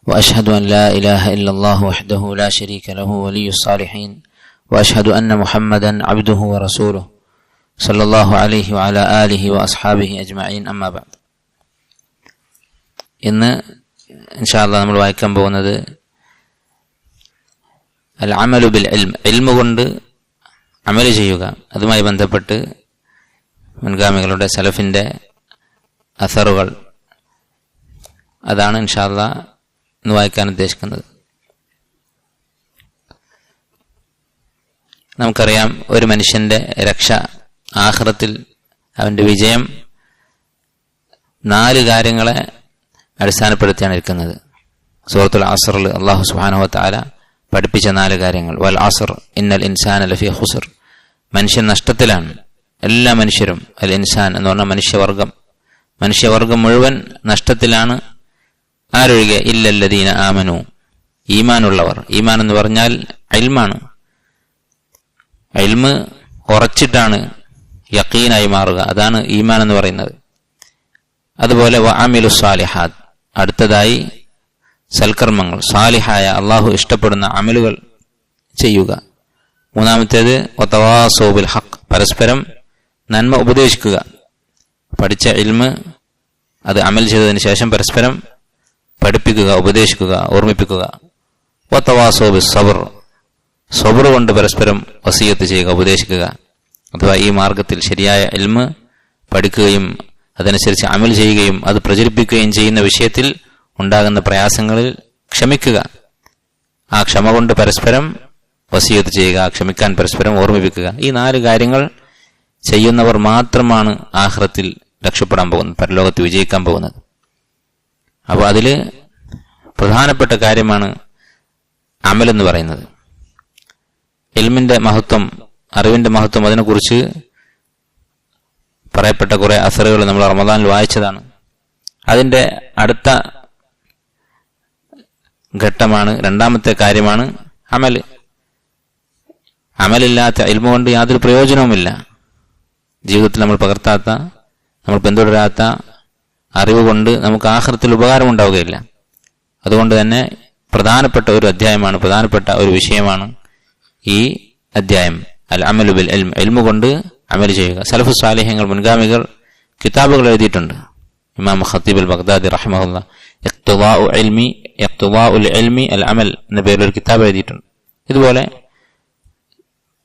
وأشهد أن لا إله إلا الله وحده لا شريك له ولي الصالحين وأشهد أن محمدا عبده ورسوله صلى الله عليه وعلى آله وأصحابه أجمعين أما بعد. ഇന്ന് ഇൻഷാ അല്ലാഹ് നമ്മൾ വായിക്കാൻ പോകുന്നത് അൽ അമലു ബിൽ ഇൽമ കൊണ്ട് അമൽ ചെയ്യുക. അതുമായി ബന്ധപ്പെട്ട് മുൻഗാമികളുടെ സലഫിന്റെ അസറുകൾ, അതാണ് ഇൻഷാ അല്ലാഹ് ഇന്ന് വായിക്കാൻ ഉദ്ദേശിക്കുന്നത്. നമുക്കറിയാം, ഒരു മനുഷ്യന്റെ രക്ഷ, ആഖിറത്തിൽ അവന്റെ വിജയം 4 കാര്യങ്ങളെ അടിസ്ഥാനപ്പെടുത്തിയാണ് ഇരിക്കുന്നത്. സൂറത്തുൽ അസ്റിൽ അല്ലാഹു സുബ്ഹാനഹു വ തആല പഠിപ്പിച്ച 4 കാര്യങ്ങൾ. വൽ അസ്ർ ഇന്നൽ ഇൻസാന ലഫീ ഖുസ്ർ. മനുഷ്യൻ നഷ്ടത്തിലാണ്, എല്ലാ മനുഷ്യരും. അൽ ഇൻസാൻ എന്ന് പറഞ്ഞാൽ മനുഷ്യവർഗം മുഴുവൻ നഷ്ടത്തിലാണ്. ആരൊഴികെ? ഇല്ലല്ലദീന ആമനു, ഈമാനുള്ളവർ. ഈമാൻ എന്ന് പറഞ്ഞാൽ ഇൽമാണ്. ഇൽമ് ഉറച്ചിട്ടാണ് യഖീനായി മാറുക, അതാണ് ഈമാൻ എന്ന് പറയുന്നത്. അതുപോലെ വഅമിലു സ്വാലിഹാത്ത്, അടുത്തതായി സൽക്കർമ്മങ്ങൾ, സാലിഹായ അള്ളാഹു ഇഷ്ടപ്പെടുന്ന അമലുകൾ ചെയ്യുക. മൂന്നാമത്തേത് വതവാസൗ ബിൽ ഹഖ്, പരസ്പരം നന്മ ഉപദേശിക്കുക. പഠിച്ച ഇൽമ് അത് അമൽ ചെയ്തതിന് ശേഷം പരസ്പരം പഠിപ്പിക്കുക, ഉപദേശിക്കുക, ഓർമ്മിപ്പിക്കുക. വതവാസൗ ബിസ് സബ്ർ, സബ്ർ കൊണ്ട് പരസ്പരം വസിയത്ത് ചെയ്യുക, ഉപദേശിക്കുക. അഥവാ ഈ മാർഗത്തിൽ ശരിയായ ഇൽമ് പഠിക്കുകയും അതനുസരിച്ച് അമൽ ചെയ്യുകയും അത് പ്രചരിപ്പിക്കുകയും ചെയ്യുന്ന വിഷയത്തിൽ ഉണ്ടാകുന്ന പ്രയാസങ്ങളിൽ ക്ഷമിക്കുക. ആ ക്ഷമ കൊണ്ട് പരസ്പരം വസിയത്ത് ചെയ്യുക, ക്ഷമിക്കാൻ പരസ്പരം ഓർമ്മിപ്പിക്കുക. ഈ 4 കാര്യങ്ങൾ ചെയ്യുന്നവർ മാത്രമാണ് ആഖിറത്തിൽ രക്ഷപ്പെടാൻ പോകുന്നത്, പരലോകത്ത് വിജയിക്കാൻ പോകുന്നത്. അപ്പോൾ അതിൽ പ്രധാനപ്പെട്ട കാര്യമാണ് അമൽ എന്ന് പറയുന്നത്. ഇൽമിന്റെ മഹത്വം, അറിവിന്റെ മഹത്വം, അതിനെക്കുറിച്ച് പറയപ്പെട്ട കുറെ അസറുകൾ നമ്മൾ റമദാനിൽ വായിച്ചതാണ്. അതിന്റെ അടുത്ത ഘട്ടമാണ്, 2ാമത്തെ കാര്യമാണ് അമൽ. അമലില്ലാത്ത ഇൽമ കൊണ്ട് യാതൊരു പ്രയോജനവുമില്ല. ജീവിതത്തിൽ നമ്മൾ പകർത്താത്ത, നമ്മൾ പിന്തുടരാത്ത അറിവ് കൊണ്ട് നമുക്ക് ആഖിറത്തിൽ ഉപകാരം ഉണ്ടാവുകയില്ല. അതുകൊണ്ട് തന്നെ പ്രധാനപ്പെട്ട ഒരു അധ്യായമാണ്, പ്രധാനപ്പെട്ട ഒരു വിഷയമാണ് ഈ അധ്യായം. അൽ അമലു ബിൽ ഇൽം, ഇൽമ കൊണ്ട് അമൽ ചെയ്യുക. സലഫു സാലിഹ്യങ്ങൾ, മുൻഗാമികൾ കിതാബുകൾ എഴുതിയിട്ടുണ്ട്. ഇമാം ഖത്തീബ് അൽ ബഗ്ദാദി റഹിമഹുല്ലാഹ് ഇഖ്തിദാഉൽ ഇൽമി അൽ അമൽ എന്ന പേരിൽ ഒരു കിതാബ് എഴുതിയിട്ടുണ്ട്. ഇതുപോലെ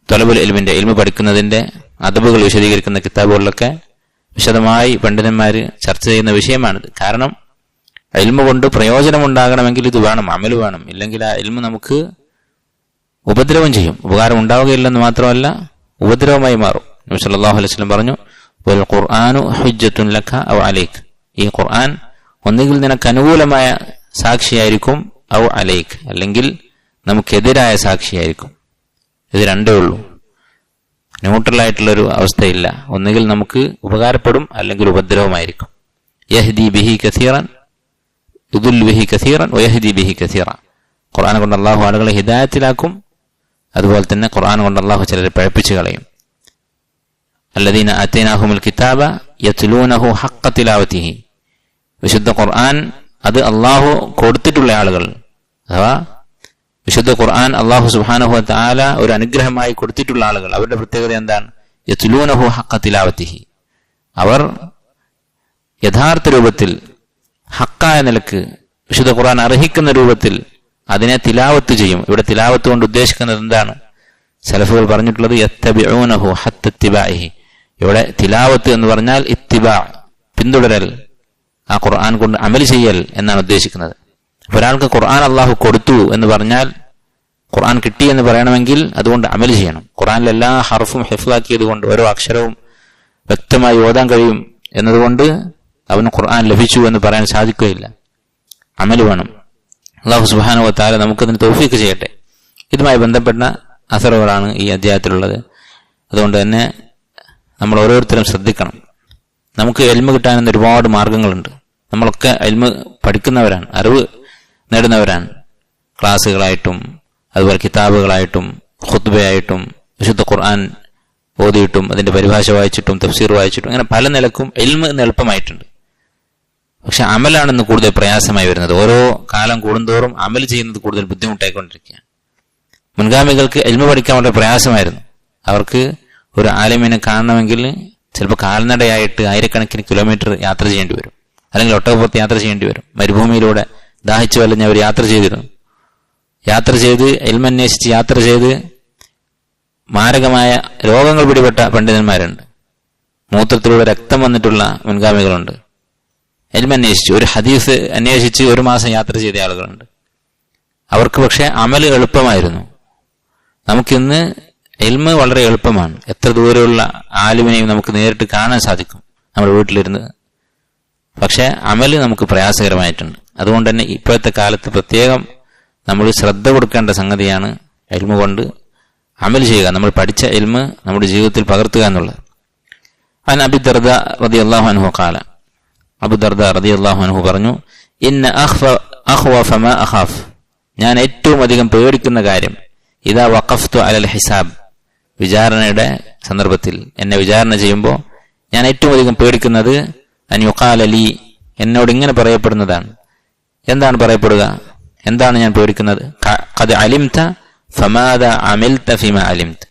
തലബുൽ ഇൽമിന്റെ, ഇൽമ പഠിക്കുന്നതിന്റെ അദബുകൾ വിശദീകരിക്കുന്ന കിതാബുകളിലൊക്കെ വിശദമായി പണ്ഡിതന്മാര് ചർച്ച ചെയ്യുന്ന വിഷയമാണിത്. കാരണം ഇൽമ കൊണ്ട് പ്രയോജനം ഉണ്ടാകണമെങ്കിൽ ഇത് വേണം, അമൽ വേണം. ഇല്ലെങ്കിൽ ആ ഇൽമ നമുക്ക് ഉപദ്രവം ചെയ്യും. ഉപകാരം ഉണ്ടാവുകയില്ലെന്ന് മാത്രമല്ല, ഉപദ്രവമായി മാറും. നബി സല്ലല്ലാഹു അലൈഹി വസല്ലം പറഞ്ഞു, വൽ ഖുർആനു ഹുജ്ജത്തുൻ ലക ഔ അലൈക്. ഈ ഖുർആൻ ഒന്നുകിൽ നിനക്ക് അനുകൂലമായ സാക്ഷിയായിരിക്കും, ഔ അലൈക്, അല്ലെങ്കിൽ നമുക്കെതിരായ സാക്ഷിയായിരിക്കും. ഇത് രണ്ടേ ഉള്ളൂ, ന്യൂട്രലായിട്ടുള്ളൊരു അവസ്ഥയില്ല. ഒന്നുകിൽ നമുക്ക് ഉപകാരപ്പെടും, അല്ലെങ്കിൽ ഉപദ്രവമായിരിക്കും. യഹ്ദി ബിഹി കസീറൻ യുദുൽ ബിഹി കസീറൻ വയഹ്ദി ബിഹി കസീറ. ഖുർആൻ കൊണ്ട് അള്ളാഹു ആളുകളെ ഹിദായത്തിലാക്കും, അതുപോലെ തന്നെ ഖുർആൻ കൊണ്ട് അള്ളാഹു ചിലരെ പഴപ്പിച്ചു കളയും. അല്ലദീന ആതൈനാഹുമുൽ കിതാബ യത്ലൂനഹു ഹഖ്ഖ തിലാവതിഹി. വിശുദ്ധ ഖുർആൻ അത് അള്ളാഹു കൊടുത്തിട്ടുള്ള ആളുകൾ, അഥവാ വിശുദ്ധ ഖുർആൻ അള്ളാഹു സുബ്ഹാനഹു വ തആല ഒരു അനുഗ്രഹമായി കൊടുത്തിട്ടുള്ള ആളുകൾ, അവരുടെ പ്രത്യേകത എന്താണ്? യത്ലൂനഹു ഹഖ്ഖ തിലാവതിഹി. അവർ യഥാർത്ഥ രൂപത്തിൽ, ഹക്കായ നിലക്ക്, വിശുദ്ധ ഖുർആൻ അർഹിക്കുന്ന രൂപത്തിൽ അതിനെ തിലാവത്ത് ചെയ്യും. ഇവിടെ തിലാവത്ത് കൊണ്ട് ഉദ്ദേശിക്കുന്നത് എന്താണ്? സലഫുകൾ പറഞ്ഞിട്ടുള്ളത് യത്തബിഊനഹു ഹത്ത ഇത്തിബാഇഹി. ഇവിടെ തിലാവത്ത് എന്ന് പറഞ്ഞാൽ ഇത്തിബാ, പിന്തുടരൽ, ആ ഖുർആൻ കൊണ്ട് അമൽ ചെയ്യൽ എന്നാണ് ഉദ്ദേശിക്കുന്നത്. ഒരാൾക്ക് ഖുർആൻ അള്ളാഹു കൊടുത്തു എന്ന് പറഞ്ഞാൽ, ഖുർആൻ കിട്ടി എന്ന് പറയണമെങ്കിൽ അതുകൊണ്ട് അമൽ ചെയ്യണം. ഖുർആനിലെ എല്ലാ ഹർഫും ഹിഫ്ളാക്കിയത് കൊണ്ട്, ഓരോ അക്ഷരവും വ്യക്തമായി ഓതാൻ കഴിയും എന്നതുകൊണ്ട് അവന് ഖുർആൻ ലഭിച്ചു എന്ന് പറയാൻ സാധിക്കുകയില്ല. അമൽ വേണം. അല്ലാഹു സുബ്ഹാനഹു വ തആല നമുക്കതിന് തൗഫീഖ് ചെയ്യട്ടെ. ഇതുമായി ബന്ധപ്പെട്ട അസറുകളാണ് ഈ അധ്യായത്തിലുള്ളത്. അതുകൊണ്ട് തന്നെ നമ്മൾ ഓരോരുത്തരും ശ്രദ്ധിക്കണം. നമുക്ക് ഇൽമ കിട്ടാൻ ഒരുപാട് മാർഗങ്ങളുണ്ട്. നമ്മളൊക്കെ ഇൽമ പഠിക്കുന്നവരാണ്, അറിവ് നേടുന്നവരാണ്. ക്ലാസ്സുകളായിട്ടും അതുപോലെ കിതാബുകളായിട്ടും ഖുത്ബയായിട്ടും വിശുദ്ധ ഖുർആൻ ഓതിയിട്ടും അതിന്റെ പരിഭാഷ വായിച്ചിട്ടും തഫ്സീർ വായിച്ചിട്ടും അങ്ങനെ പല നിലക്കും ഇൽമ ഇന്ന് എളുപ്പമായിട്ടുണ്ട്. പക്ഷെ അമലാണെന്ന് കൂടുതൽ പ്രയാസമായി വരുന്നത്. ഓരോ കാലം കൂടുന്തോറും അമൽ ചെയ്യുന്നത് കൂടുതൽ ബുദ്ധിമുട്ടായിക്കൊണ്ടിരിക്കുകയാണ്. മുൻഗാമികൾക്ക് ഇൽമ പഠിക്കാൻ വളരെ പ്രയാസമായിരുന്നു. അവർക്ക് ഒരു ആലിമിനെ കാണണമെങ്കിൽ ചിലപ്പോൾ കാൽനടയായിട്ട് ആയിരക്കണക്കിന് കിലോമീറ്റർ യാത്ര ചെയ്യേണ്ടി വരും, അല്ലെങ്കിൽ ഒട്ടകപ്പുറത്ത് യാത്ര ചെയ്യേണ്ടി വരും. മരുഭൂമിയിലൂടെ ദാഹിച്ചു വലഞ്ഞ് അവർ യാത്ര ചെയ്തിരുന്നു. യാത്ര ചെയ്ത് ഇൽമന്വേഷിച്ച് യാത്ര ചെയ്ത് മാരകമായ രോഗങ്ങൾ പിടിപെട്ട പണ്ഡിതന്മാരുണ്ട്. മൂത്രത്തിലൂടെ രക്തം വന്നിട്ടുള്ള മുൻഗാമികളുണ്ട്. ഇൽമന്വേഷിച്ച് ഒരു ഹദീസ് അന്വേഷിച്ച് 1 മാസം യാത്ര ചെയ്ത ആളുകളുണ്ട്. അവർക്ക് പക്ഷെ അമൽ എളുപ്പമായിരുന്നു. നമുക്കിന്ന് ഇൽമ വളരെ എളുപ്പമാണ്. എത്ര ദൂരമുള്ള ആലിമിനെയും നമുക്ക് നേരിട്ട് കാണാൻ സാധിക്കും നമ്മുടെ വീട്ടിലിരുന്ന്. പക്ഷെ അമൽ നമുക്ക് പ്രയാസകരമായിട്ടുണ്ട്. അതുകൊണ്ട് തന്നെ ഇപ്പോഴത്തെ കാലത്ത് പ്രത്യേകം നമ്മൾ ശ്രദ്ധ കൊടുക്കേണ്ട സംഗതിയാണ് ഇൽമ കൊണ്ട് അമൽ ചെയ്യുക, നമ്മൾ പഠിച്ച ഇൽമ നമ്മുടെ ജീവിതത്തിൽ പകർത്തുക എന്നുള്ളത്. അൻ അബി ദർദ റളിയല്ലാഹു അൻഹു ഖാല, അബു ദർദ റളിയല്ലാഹു അൻഹു പറഞ്ഞു, ഇന്ന അഖ്വഫ മാ അഖാഫ്, ഞാൻ ഏറ്റവും അധികം പേടിക്കുന്ന കാര്യം, ഇദാ വഖഫ്തു അലൽ ഹിസാബ്, വിചാരണയുടെ സന്ദർഭത്തിൽ എന്നെ വിചാരണ ചെയ്യുമ്പോൾ ഞാൻ ഏറ്റവും അധികം പേടിക്കുന്നത് അൻ യുഖാല ലീ, എന്നോട് ഇങ്ങനെ പറയപ്പെടുന്നതാണ്. എന്താണ് പറയപ്പെടുക? എന്താണ് ഞാൻ പേടിക്കുന്നത്? ഖദ് അലിംത ഫമാദാ അമിൽത ഫിമാ അലിംത,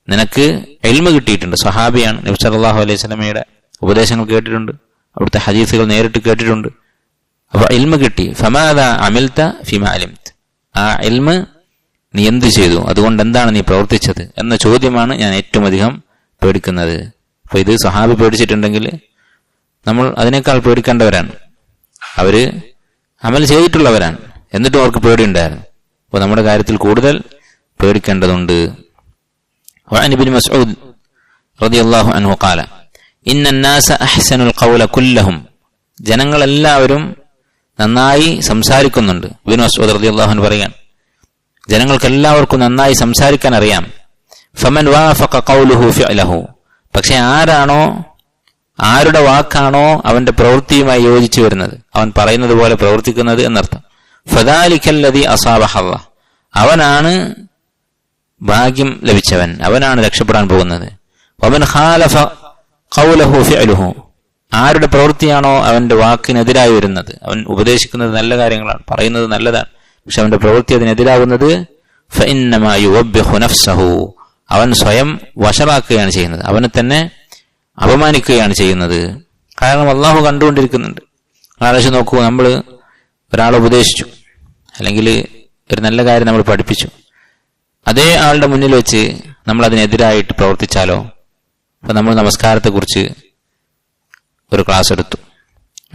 നിനക്ക് ഇൽമ കിട്ടിയിട്ടുണ്ട്. സ്വഹാബിയാണ്, നബി സല്ലല്ലാഹു അലൈഹി വസല്ലമയുടെ ഉപദേശങ്ങൾ കേട്ടിട്ടുണ്ട്, അവിടുത്തെ ഹദീസുകൾ നേരിട്ട് കേട്ടിട്ടുണ്ട്. അപ്പൊ ഇൽമ കിട്ടി. ഫമാദാ അമിൽത ഫിമാ അലിംത, ആ ഇൽമ നീ എന്ത് ചെയ്തു, അതുകൊണ്ട് എന്താണ് നീ പ്രവർത്തിച്ചത് എന്ന ചോദ്യമാണ് ഞാൻ ഏറ്റവും അധികം പേടിക്കുന്നത്. അപ്പൊ ഇത് സ്വഹാബി പേടിച്ചിട്ടുണ്ടെങ്കിൽ നമ്മൾ അതിനേക്കാൾ പേടിക്കേണ്ടവരാണ്. അവര് അമൽ ചെയ്തിട്ടുള്ളവരാണ്, എന്നിട്ടും അവർക്ക് പേടിയുണ്ടായിരുന്നു. അപ്പോൾ നമ്മുടെ കാര്യത്തിൽ കൂടുതൽ പേടിക്കേണ്ടതുണ്ട്. وعن ابن مسعود رضي الله عنه قال إن الناس أحسن القول كلهم, ജനങ്ങളെല്ലാവരും നന്നായി സംസാരിക്കുന്നുണ്ട്. ഇബ്നു മസ്ഊദ് റളിയല്ലാഹു അൻഹു പറയാൻ, ജനങ്ങൾക്കെല്ലാവർക്കും നന്നായി സംസാരിക്കാൻ അറിയാം. ഫമൻ വാഫഖ ഖൗലുഹു ഫിഅലഹു, പക്ഷെ ആരുടെ വാക്കാണോ അവന്റെ പ്രവൃത്തിയുമായി യോജിച്ചു വരുന്നത്, അവൻ പറയുന്നത് പോലെ പ്രവർത്തിക്കുന്നത് എന്നർത്ഥം. ഫദാലിക്കല്ലദീ അസാബ ഹദ്ദ, അവനാണ് ഭാഗ്യം ലഭിച്ചവൻ, അവനാണ് രക്ഷപ്പെടാൻ പോകുന്നത്. വമൻ ഖാലഫ ഖൗലഹു ഫിഅലുഹു, ആരുടെ പ്രവൃത്തിയാണോ അവന്റെ വാക്കിനെതിരായി വരുന്നത്, അവൻ ഉപദേശിക്കുന്നത് നല്ല കാര്യങ്ങളാണ്, പറയുന്നത് നല്ലതാണ്, പക്ഷെ അവന്റെ പ്രവൃത്തി അതിനെതിരാകുന്നത്, ഫഇന്നമാ യുവബ്ബിഹു നഫ്സഹു, അവൻ സ്വയം വശറാക്കുകയാണ് ചെയ്യുന്നത്, അവനെ തന്നെ അപമാനിക്കുകയാണ് ചെയ്യുന്നത്. കാരണം അള്ളാഹു കണ്ടുകൊണ്ടിരിക്കുന്നുണ്ട്. ആലോചിച്ച് നോക്കൂ, നമ്മൾ ഒരാളെ ഉപദേശിച്ചു, അല്ലെങ്കിൽ ഒരു നല്ല കാര്യം നമ്മൾ പഠിപ്പിച്ചു, അതേ ആളുടെ മുന്നിൽ വെച്ച് നമ്മൾ അതിനെതിരായിട്ട് പ്രവർത്തിച്ചാലോ? അപ്പൊ നമ്മൾ നമസ്കാരത്തെക്കുറിച്ച് ഒരു ക്ലാസ് എടുത്തു,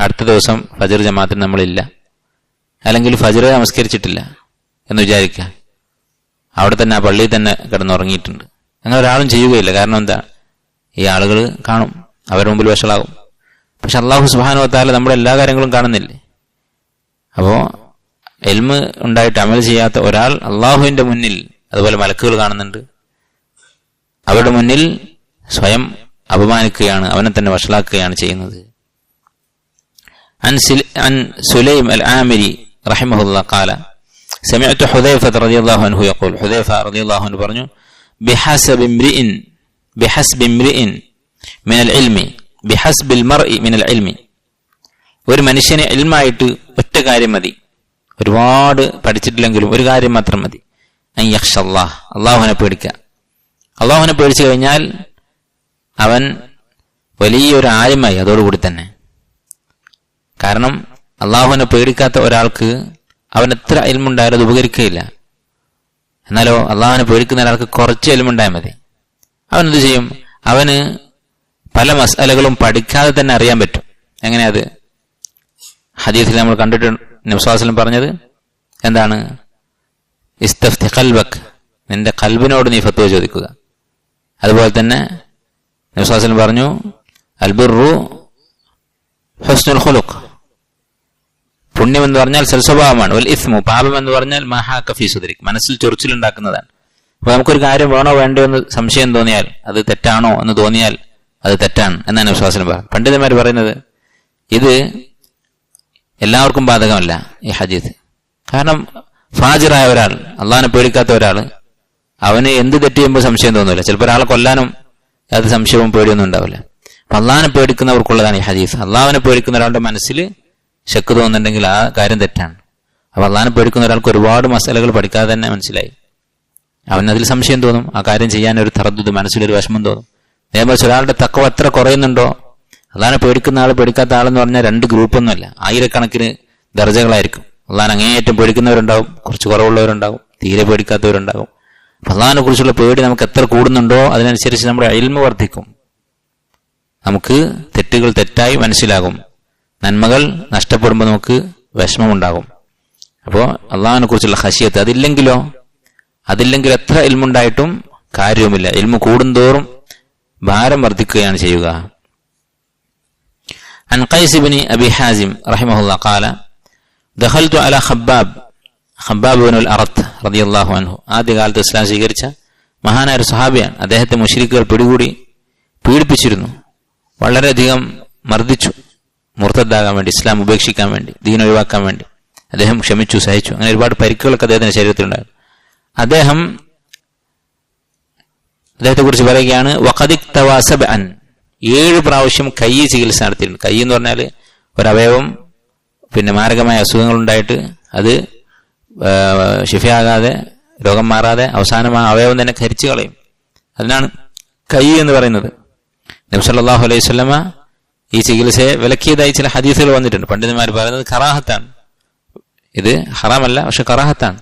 അടുത്ത ദിവസം ഫജ്ർ ജമാഅത്തിന് നമ്മളില്ല, അല്ലെങ്കിൽ ഫജ്ർ നമസ്കരിച്ചിട്ടില്ല എന്ന് വിചാരിക്കുക, അവിടെ തന്നെ ആ പള്ളിയിൽ തന്നെ കിടന്നുറങ്ങിയിട്ടുണ്ട്. അങ്ങനെ ഒരാളും ചെയ്യുകയില്ല. കാരണം എന്താ? ഈ ആളുകൾ കാണും, അവരുടെ മുമ്പിൽ വഷളാകും. പക്ഷെ അള്ളാഹു സുബ്ഹാനഹു വ തആല നമ്മുടെ എല്ലാ കാര്യങ്ങളും കാണുന്നില്ലേ? അപ്പോ ഇൽമ ഉണ്ടായിട്ട് അമൽ ചെയ്യാത്ത ഒരാൾ അള്ളാഹുവിന്റെ മുന്നിൽ, അതുപോലെ മലക്കുകൾ കാണുന്നുണ്ട്, അവരുടെ മുന്നിൽ സ്വയം അപമാനിക്കുകയാണ്, അവനെ തന്നെ വഷളാക്കുകയാണ് ചെയ്യുന്നത്. عن سليم العامري رحمه الله قال سمعت حذيفة رضي الله عنه يقول, حذيفة رضي الله عنه പറഞ്ഞു, بحسب امرئ من العلم بحسب المرء من العلم, ഒരു മനുഷ്യനെ ഇൽമായിട്ട് ഒറ്റ കാര്യം മതി, ഒരുപാട് പഠിച്ചിട്ടില്ലെങ്കിലും ഒരു കാര്യം മാത്രം മതി, അൻ യഖ്ഷ അല്ലാഹ്, അള്ളാഹുവിനെ പേടിക്കുക. അള്ളാഹുവിനെ പേടിച്ചു കഴിഞ്ഞാൽ അവൻ വലിയൊരു ആലിമായി അതോടുകൂടി തന്നെ. കാരണം അള്ളാഹുവിനെ പേടിക്കാത്ത ഒരാൾക്ക് അവൻ എത്ര ഇൽമുണ്ടായാലും അത് ഉപകരിക്കുകയില്ല. എന്നാലോ അള്ളാഹുവിനെ പേടിക്കുന്ന ഒരാൾക്ക് കുറച്ച് ഇൽമുണ്ടായാൽ മതി. അവൻ എന്ത് ചെയ്യും? അവന് പല മസ്അലകളും പഠിക്കാതെ തന്നെ അറിയാൻ പറ്റും. എങ്ങനെയത്? ഹദീസിൽ നമ്മൾ കണ്ടിട്ടുണ്ട്, നബി സല്ലല്ലാഹു അലൈഹി വസല്ലം പറഞ്ഞത് എന്താണ്? ഇസ്തഫ്തി ഖൽബക്, നിന്റെ ഖൽബിനോട് നീ ഫത്വ ചോദിക്കുക. അതുപോലെ തന്നെ നബി സല്ലല്ലാഹു അലൈഹി വസല്ലം പറഞ്ഞു, അൽ ബിർറു ഹുസ്നുൽ ഖുലുഖ്, പുണ്യം എന്ന് പറഞ്ഞാൽ സൽസ്വഭാവമാണ്. വൽ ഇസ്മു, പാപം എന്ന് പറഞ്ഞാൽ മഹാക ഫീ സുദ്രിക്, മനസ്സിൽ ചൊറിച്ചിലുണ്ടാക്കുന്നതാണ്. അപ്പൊ നമുക്കൊരു കാര്യം വേണോ വേണ്ടോ എന്ന് സംശയം തോന്നിയാൽ, അത് തെറ്റാണോ എന്ന് തോന്നിയാൽ അത് തെറ്റാണ് എന്നാണ് നബി സല്ലല്ലാഹു അലൈഹി വസല്ലം പറഞ്ഞത്. പണ്ഡിതന്മാർ പറയുന്നത് ഇത് എല്ലാവർക്കും ബാധകമല്ല ഈ ഹദീസ്. കാരണം ഫാജിറായ ഒരാൾ, അള്ളാഹിനെ പേടിക്കാത്ത ഒരാൾ, അവന് എന്ത് തെറ്റ് ചെയ്യുമ്പോൾ സംശയം തോന്നില്ല. ചിലപ്പോൾ ഒരാളെ കൊല്ലാനും യാതൊരു സംശയവും പേടിയൊന്നും ഉണ്ടാവില്ല. അപ്പൊ അള്ളാഹിനെ പേടിക്കുന്നവർക്കുള്ളതാണ് ഈ ഹദീസ്. അള്ളാഹിനെ പേടിക്കുന്ന ഒരാളുടെ മനസ്സിൽ ശക്ക് തോന്നുന്നുണ്ടെങ്കിൽ ആ കാര്യം തെറ്റാണ്. അപ്പൊ അള്ളാഹിനെ പേടിക്കുന്ന ഒരാൾക്ക് ഒരുപാട് മസാലകൾ പഠിക്കാതെ തന്നെ മനസ്സിലായി, അവനതിൽ സംശയം തോന്നും, ആ കാര്യം ചെയ്യാൻ ഒരു തറദ്ദുദ്, മനസ്സിലൊരു വിഷമം തോന്നും. അതേപോലെ ഒരാളുടെ തഖ്വ എത്ര കുറയുന്നുണ്ടോ, അള്ളാഹിനെ പേടിക്കുന്ന ആൾ പേടിക്കാത്ത ആളെന്ന് പറഞ്ഞാൽ 2 ഗ്രൂപ്പൊന്നുമല്ല, ആയിരക്കണക്കിന് ദർജകളായിരിക്കും. അള്ളാഹിനെ അങ്ങേയറ്റം പേടിക്കുന്നവരുണ്ടാവും, കുറച്ച് കുറവുള്ളവരുണ്ടാവും, തീരെ പേടിക്കാത്തവരുണ്ടാവും. അപ്പൊ അള്ളാഹിനെ കുറിച്ചുള്ള പേടി നമുക്ക് എത്ര കൂടുന്നുണ്ടോ അതിനനുസരിച്ച് നമ്മുടെ ഇൽമ് വർദ്ധിക്കും, നമുക്ക് തെറ്റുകൾ തെറ്റായി മനസ്സിലാകും, നന്മകൾ നഷ്ടപ്പെടുമ്പോൾ നമുക്ക് വിഷമമുണ്ടാകും. അപ്പോൾ അള്ളാഹിനെ കുറിച്ചുള്ള ഖശിയത്ത് അതില്ലെങ്കിൽ എത്ര ഇൽമുണ്ടായിട്ടും കാര്യവുമില്ല. ഇൽമു കൂടുന്തോറും ഭാരം വർദ്ധിക്കുകയാണ് ചെയ്യുക. عن قيس بن أبي حازم رحمه الله قال دخلت على خباب بن الأرط رضي الله عنه. ആദ്യ കാലത്ത് ഇസ്ലാം സ്വീകരിച്ച മഹാനായ ഒരു സ്വഹാബിയാണ്. അദ്ദേഹത്തെ മുശ്രിക്കുകൾ പീഡിപ്പിച്ചിരുന്നു, വളരെയധികം മർദ്ദിച്ചു, മുർത്തദ്ദാകാൻ വേണ്ടി, ഇസ്ലാം ഉപേക്ഷിക്കാൻ വേണ്ടി, ദീൻ ഒഴിവാക്കാൻ വേണ്ടി. അദ്ദേഹം ക്ഷമിച്ചു, സഹിച്ചു. അങ്ങനെ ഒരുപാട് പരിക്കുകളൊക്കെ അദ്ദേഹത്തിന്റെ ശരീരത്തിലുണ്ടായിരുന്നു. അദ്ദേഹത്തെ കുറിച്ച് പറയുകയാണ്, വഖദിക് തവാസബ അൻ, 7 പ്രാവശ്യം കൈ ചികിത്സ നടത്തിയിട്ടുണ്ട്. കൈ എന്ന് പറഞ്ഞാൽ ഒരവയവം മാരകമായ അസുഖങ്ങൾ ഉണ്ടായിട്ട് അത് ശിഫയാകാതെ, രോഗം മാറാതെ അവസാനം ആ അവയവം തന്നെ കരിച്ചു കളയും. അതിനാണ് കൈ എന്ന് പറയുന്നത്. നബി സല്ലല്ലാഹു അലൈഹി വസല്ലമ ഈ ചികിത്സയെ വിലക്കിയതായി ചില ഹദീസുകൾ വന്നിട്ടുണ്ട്. പണ്ഡിതന്മാർ പറയുന്നത് കറാഹത്താണ്, ഇത് ഹറാമല്ല, പക്ഷെ കറാഹത്താണ്.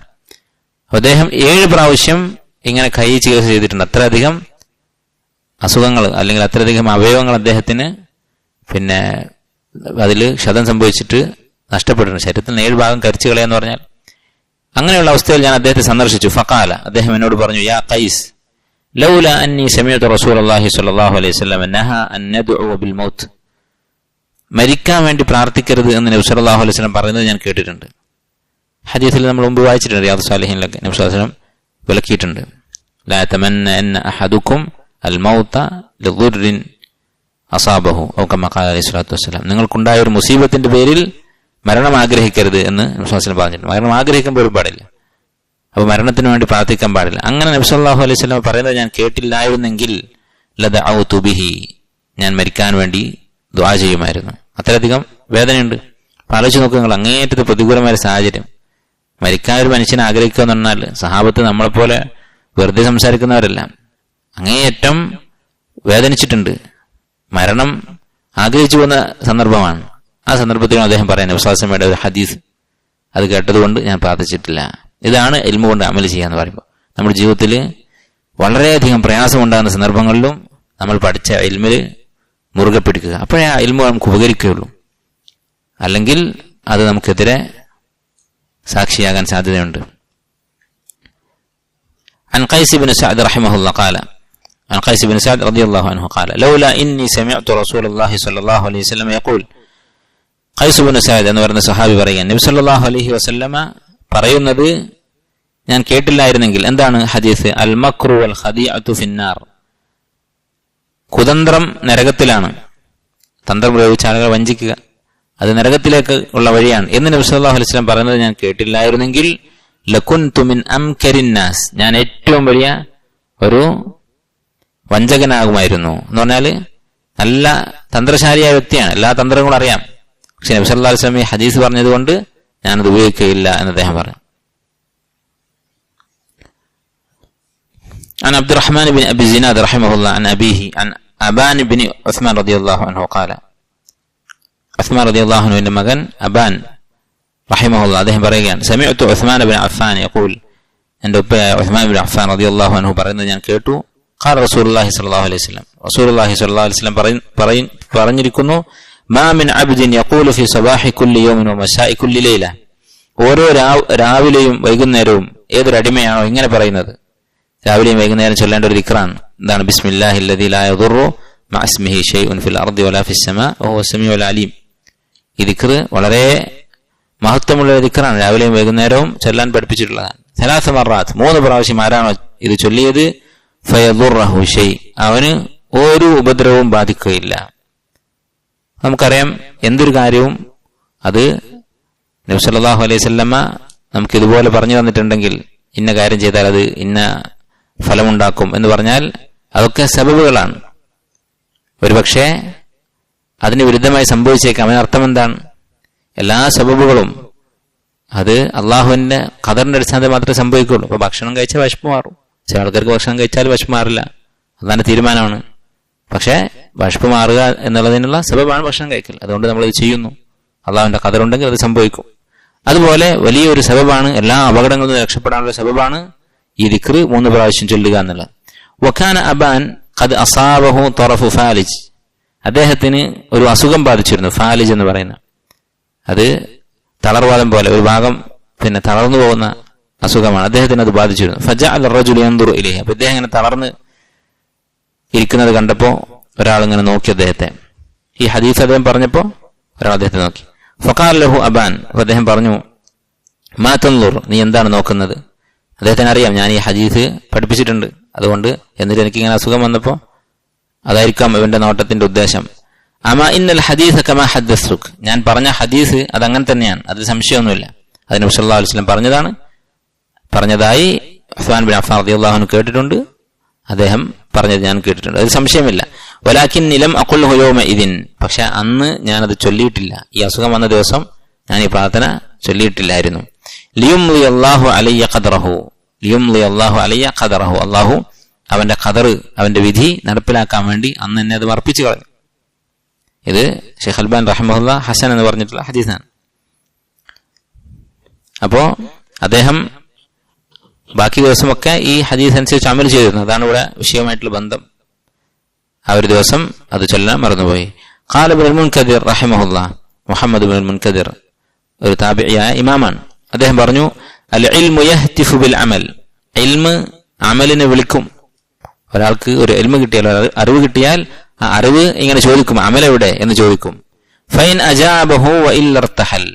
അദ്ദേഹം 7 പ്രാവശ്യം ഇങ്ങനെ കൈ ചികിത്സ ചെയ്തിട്ടുണ്ട്. അത്രയധികം അസുഖങ്ങൾ അല്ലെങ്കിൽ അത്രയധികം അവയവങ്ങൾ അദ്ദേഹത്തിന് അതിൽ ക്ഷതം സംഭവിച്ചിട്ട് നഷ്ടപ്പെട്ടിട്ടുണ്ട്. ശരീരത്തിൽ 7 ഭാഗം കരിച്ചു കളയാന്ന് പറഞ്ഞാൽ അങ്ങനെയുള്ള അവസ്ഥയിൽ ഞാൻ അദ്ദേഹത്തെ സന്ദർശിച്ചു. ഫഖാല, അദ്ദേഹം എന്നോട് പറഞ്ഞു, യാ ഖൈസ് ലൗല അന്നി സമിഅതു റസൂലുള്ളാഹി സ്വല്ലല്ലാഹു അലൈഹി വസല്ലം നഹാ അൻ നദ്ഉ ബിൽ മൗത്ത്, മരിക്കാൻ വേണ്ടി പ്രാർത്ഥിക്കരുത് എന്ന് നബി സല്ലല്ലാഹു അലൈഹി വസല്ലം പറയുന്നത് ഞാൻ കേട്ടിട്ടുണ്ട്. ഹദീസിൽ നമ്മൾ മുമ്പ് വായിച്ചിട്ടുണ്ട്, റിയാദ് സാലിഹീനിലൊക്കെ നബി സല്ലല്ലാഹു അലൈഹി വസല്ലം വിലക്കിയിട്ടുണ്ട്. ലാ തമന്ന അൻ അഹദുക്കും അൽ മൗത ലിദുർരിൻ അസാബഹു ഔ കമാ ഖാല അലൈഹി സ്വലാത്തു വസ്സലാം, നിങ്ങൾക്കുണ്ടായ ഒരു മുസീബത്തിന്റെ പേരിൽ മരണം ആഗ്രഹിക്കരുത് എന്ന് നബി സല്ലല്ലാഹു അലൈഹി വസല്ലം പറഞ്ഞിട്ടുണ്ട്. മരണം ആഗ്രഹിക്കാൻ പോലും പാടില്ല, അപ്പൊ മരണത്തിന് വേണ്ടി പ്രാർത്ഥിക്കാൻ പാടില്ല. അങ്ങനെ നബി സല്ലല്ലാഹു അലൈഹി വസല്ലം പറയുന്നത് ഞാൻ കേട്ടില്ലായിരുന്നെങ്കിൽ ലദഅഉതു ബിഹി, ഞാൻ മരിക്കാൻ വേണ്ടി ദുആ ചെയ്യുമായിരുന്നു. അത്രയധികം വേദനയുണ്ട്. ആലോചിച്ച് നോക്കുക നിങ്ങൾ, അങ്ങേയറ്റത്തെ പ്രതികൂലമായ സാഹചര്യം, മരിക്കാൻ ഒരു മനുഷ്യനെ ആഗ്രഹിക്കുക എന്ന് പറഞ്ഞാൽ സഹാബത്ത് നമ്മളെപ്പോലെ വെറുതെ സംസാരിക്കുന്നവരല്ല, അങ്ങേയറ്റം വേദനിച്ചിട്ടുണ്ട്, മരണം ആഗ്രഹിച്ചു പോകുന്ന സന്ദർഭമാണ്. ആ സന്ദർഭത്തിലും അദ്ദേഹം പറയാൻ വിശ്വാസമയുടെ ഒരു ഹദീസ് അത് കേട്ടതുകൊണ്ട് ഞാൻ പ്രാർത്ഥിച്ചിട്ടില്ല. ഇതാണ് ഇൽമു കൊണ്ട് അമൽ ചെയ്യാന്ന് പറയുമ്പോൾ, നമ്മുടെ ജീവിതത്തിൽ വളരെയധികം പ്രയാസമുണ്ടാകുന്ന സന്ദർഭങ്ങളിലും നമ്മൾ പഠിച്ച ഇൽമില് മുറുകെ പിടിക്കുക. അപ്പോഴേ ആ ഇൽമു നമുക്ക് ഉപകരിക്കുകയുള്ളൂ, അല്ലെങ്കിൽ അത് നമുക്കെതിരെ സാക്ഷിയാകാൻ സാധ്യതയുണ്ട്. عن قيس بن سعد رحمه الله قال عن قيس بن سعد رضي الله عنه قال لولا إني سمعت رسول الله صلى الله عليه وسلم يقول, ഖൈസ് ബിൻ സഅദ് എന്ന് പറയുന്ന സഹാബി പറയാൻ, നബി സല്ലല്ലാഹു അലൈഹി വസല്ലമ പറയുന്നത് ഞാൻ കേട്ടില്ലായിരുന്നെങ്കിൽ. എന്താണ് ഹദീസ്? അൽ മക്റു വൽ ഖദീഅതു ഫിന്നാർ, കുതന്ത്രം നരകത്തിലാണ്, തന്ത്രം പ്രയോഗിച്ച ആളുകളെ വഞ്ചിക്കുക അത് നരകത്തിലേക്ക് ഉള്ള വഴിയാണ് എന്ന് നബി സല്ലല്ലാഹു അലൈഹി വസല്ലം പറയുന്നത് ഞാൻ കേട്ടില്ലായിരുന്നെങ്കിൽ ലകുൻതു മിൻ അംകരിൻ നാസ്, ഞാൻ ഏറ്റവും വലിയ ഒരു വഞ്ചകനാകുമായിരുന്നു. എന്ന് പറഞ്ഞാൽ നല്ല തന്ത്രശാലിയായ വ്യക്തിയാണ്, എല്ലാ തന്ത്രങ്ങളും അറിയാം. പക്ഷെ നബി സല്ലല്ലാഹു അലൈഹി വസല്ലം ഈ ഹദീസ് പറഞ്ഞതുകൊണ്ട് ഞാനത് ഉപയോഗിക്കുകയില്ല എന്ന് അദ്ദേഹം പറഞ്ഞു. عن عبد الرحمن بن أبي زناد رحمه الله عن أبيه عن أبان بن عثمان رضي الله عنه قال, ഉസ്മാൻ റളിയല്ലാഹു അൻഹുവിന്റെ മകൻ അബാൻ റഹിമഹുല്ലാഹ് അദ്ദേഹം പറയുകയാണ്, സമിഅ്തു ഉസ്മാൻ ഇബ്നു അഫ്ഫാൻ യഖൂൽ, എൻ്റെ ഉപ്പയായ ഉസ്മാൻ ഇബ്നു അഫ്ഫാൻ റളിയല്ലാഹു അൻഹു പറയുന്നത് ഞാൻ കേട്ടു. ഖാല റസൂലുള്ളാഹി സ്വല്ലല്ലാഹു അലൈഹി വസല്ലം, റസൂലുള്ളാഹി സ്വല്ലല്ലാഹു അലൈഹി വസല്ലം പറഞ്ഞിരിക്കുന്നു, മാ മിൻ അബ്ദിൻ യഖൂലു ഫി സബാഹി കുല്ലി യൗമിൻ വമസാഇ കുല്ലി ലൈല, ഓരോ രാവിലെയും വൈകുന്നേരവും ഏതൊരു അടിമയാണോ ഇങ്ങനെ പറയുന്നത്, രാവിലെയും വൈകുന്നേരം ചൊല്ലേണ്ട ഒരു ദിക്റാണ്. എന്താണ്? ബിസ്മില്ലാഹിൽ ലദീ ലാ യദുറു മഅ ഇസ്മിഹി ഷൈഉൻ ഫിൽ അർദി വലാ ഫിസ് സമാ വഹുവ സമീഉൽ അലീം. ഈ ദിക്ർ വളരെ മഹത്വമുള്ള ദിക്റാണ്, രാവിലെയും വൈകുന്നേരവും ചൊല്ലാൻ പഠിപ്പിച്ചിട്ടുള്ളതാണ്. 3 മറാത്ത്, 3 പ്രാവശ്യം ആരാണോ ഇത് ചൊല്ലിയത് ഫയദുറഹു ഷൈ, അവന് ഒരു ഉപദ്രവവും ബാധിക്കുകയില്ല. നമുക്കറിയാം എന്തൊരു കാര്യവും അത് നബി സല്ലല്ലാഹു അലൈഹി വസല്ലമ നമുക്ക് ഇതുപോലെ പറഞ്ഞു തന്നിട്ടുണ്ടെങ്കിൽ, ഇന്ന കാര്യം ചെയ്താൽ അത് ഇന്ന ഫലമുണ്ടാക്കും എന്ന് പറഞ്ഞാൽ അതൊക്കെ സബബുകളാണ്. ഒരുപക്ഷെ അതിന് വിരുദ്ധമായി സംഭവിച്ചേക്കാം. അതിനർത്ഥം എന്താണ്? എല്ലാ സബബുകളും അത് അള്ളാഹുവിന്റെ ഖദറിന്റെ അടിസ്ഥാനത്തിൽ മാത്രമേ സംഭവിക്കുള്ളൂ. അപ്പൊ ഭക്ഷണം കഴിച്ചാൽ വിശപ്പ് മാറും. ചില ആൾക്കാർക്ക് ഭക്ഷണം കഴിച്ചാൽ വിശപ്പ് മാറില്ല, അതാണ് തീരുമാനമാണ്. പക്ഷെ വിശപ്പ് മാറുക എന്നുള്ളതിനുള്ള സബബാണ് ഭക്ഷണം കഴിക്കൽ. അതുകൊണ്ട് നമ്മളിത് ചെയ്യുന്നു. അള്ളാഹുവിന്റെ ഖദറുണ്ടെങ്കിൽ അത് സംഭവിക്കും. അതുപോലെ വലിയൊരു സബബാണ്, എല്ലാ അപകടങ്ങളിൽ നിന്ന് രക്ഷപ്പെടാനുള്ള സബബാണ് ഈ ദിക്റ് 3 പ്രാവശ്യം ചൊല്ലുക എന്നുള്ളത്. വഖാന അബാൻ ഖദ് അസാബഹു തറഫു ഫാലിജ്, അദ്ദേഹത്തിന് ഒരു അസുഖം ബാധിച്ചിരുന്നു. ഫാലിജ് എന്ന് പറയുന്ന അത് തളർവാദം പോലെ ഒരു ഭാഗം തളർന്നു പോകുന്ന അസുഖമാണ്. അദ്ദേഹത്തിന് അത് ബാധിച്ചിരുന്നു. ഫജഅല റജുലു യൻദുറു ഇലൈഹി, അപ്പൊ ഇദ്ദേഹം ഇങ്ങനെ തളർന്ന് ഇരിക്കുന്നത് കണ്ടപ്പോ ഒരാൾ ഇങ്ങനെ നോക്കി അദ്ദേഹത്തെ. ഈ ഹദീസ് അദ്ദേഹം പറഞ്ഞപ്പോ ഒരാൾ അദ്ദേഹത്തെ നോക്കി. ഫഖാല ലഹു അബാൻ, അപ്പൊ അദ്ദേഹം പറഞ്ഞു മാ തൻദുർ, നീ എന്താണ് നോക്കുന്നത്? അദ്ദേഹത്തിന് അറിയാം ഞാൻ ഈ ഹദീസ് പഠിപ്പിച്ചിട്ടുണ്ട്, അതുകൊണ്ട് എന്നിട്ട് എനിക്കിങ്ങനെ അസുഖം വന്നപ്പോ അതായിരിക്കാം ഇവന്റെ നോട്ടത്തിന്റെ ഉദ്ദേശം. അമാ ഇന്നൽ ഹദീസ് കമാ ഹദ്ദസ്തുക്, ഞാൻ പറഞ്ഞ ഹദീസ് അതങ്ങനെ തന്നെയാണ്, അതിൽ സംശയമൊന്നുമില്ല. അത് നബി സല്ലല്ലാഹു അലൈഹി വസല്ലം പറഞ്ഞതായി ഉസ്മാൻ ബിൻ അഫ്ഫാൻ റളിയല്ലാഹു അൻഹു കേട്ടിട്ടുണ്ട്, അദ്ദേഹം പറഞ്ഞത് ഞാൻ കേട്ടിട്ടുണ്ട്, അതിൽ സംശയമില്ല. വലാകിൻ ലം അഖുൽഹു യൗമ ഇദിൻ, പക്ഷെ അന്ന് ഞാനത് ചൊല്ലിയിട്ടില്ല. ഈ അസുഖം വന്ന ദിവസം ഞാൻ ഈ പ്രാർത്ഥന ചൊല്ലിയിട്ടില്ലായിരുന്നു. ലിയുംലി അല്ലാഹു അലയ്യ ഖദറഹു, ലിയുംലി അല്ലാഹു അലയ്യ ഖദറഹു, അല്ലാഹു അവന്റെ ഖദർ, അവന്റെ വിധി നടപ്പിലാക്കാൻ വേണ്ടി അന്ന് എന്നെ അത് മർപ്പിച്ചു കളഞ്ഞു. ഇത് ഷെയ്ഖ് അൽബാൻ റഹിമഹുല്ലാ ഹസൻ എന്ന് പറഞ്ഞിട്ടുള്ള ഹദീസാണ്. അപ്പോ അദ്ദേഹം ബാക്കി ദിവസമൊക്കെ ഈ ഹദീസ് അനുസരിച്ച് അമൽ ചെയ്തിരുന്നു. അതാണ് ഇവിടെ വിഷയമായിട്ടുള്ള ബന്ധം. ആ ഒരു ദിവസം അത് ചൊല്ലാൻ മറന്നുപോയി. ഖാല ഇബ്നുൽ മുൻകദിർ റഹിമഹുല്ലാ, മുഹമ്മദ് ഇബ്നുൽ മുൻകദിർ ഒരു താബിഈയായ ഇമാമാണ്. അദ്ദേഹം പറഞ്ഞു അൽ ഇൽമു യഹ്തിഫു ബിൽ അമൽ, ഇൽമ് അമലിനെ വിളിക്കും. ഒരാൾക്ക് ഒരു ഇൽമ് കിട്ടിയാൽ, അറിവ് കിട്ടിയാൽ ആ അറിവ് ഇങ്ങനെ ചോദിക്കും, അമലെവിടെ എന്ന് ചോദിക്കും. ഫൈൻ അജാബഹു വഇല്ലർതഹൽ,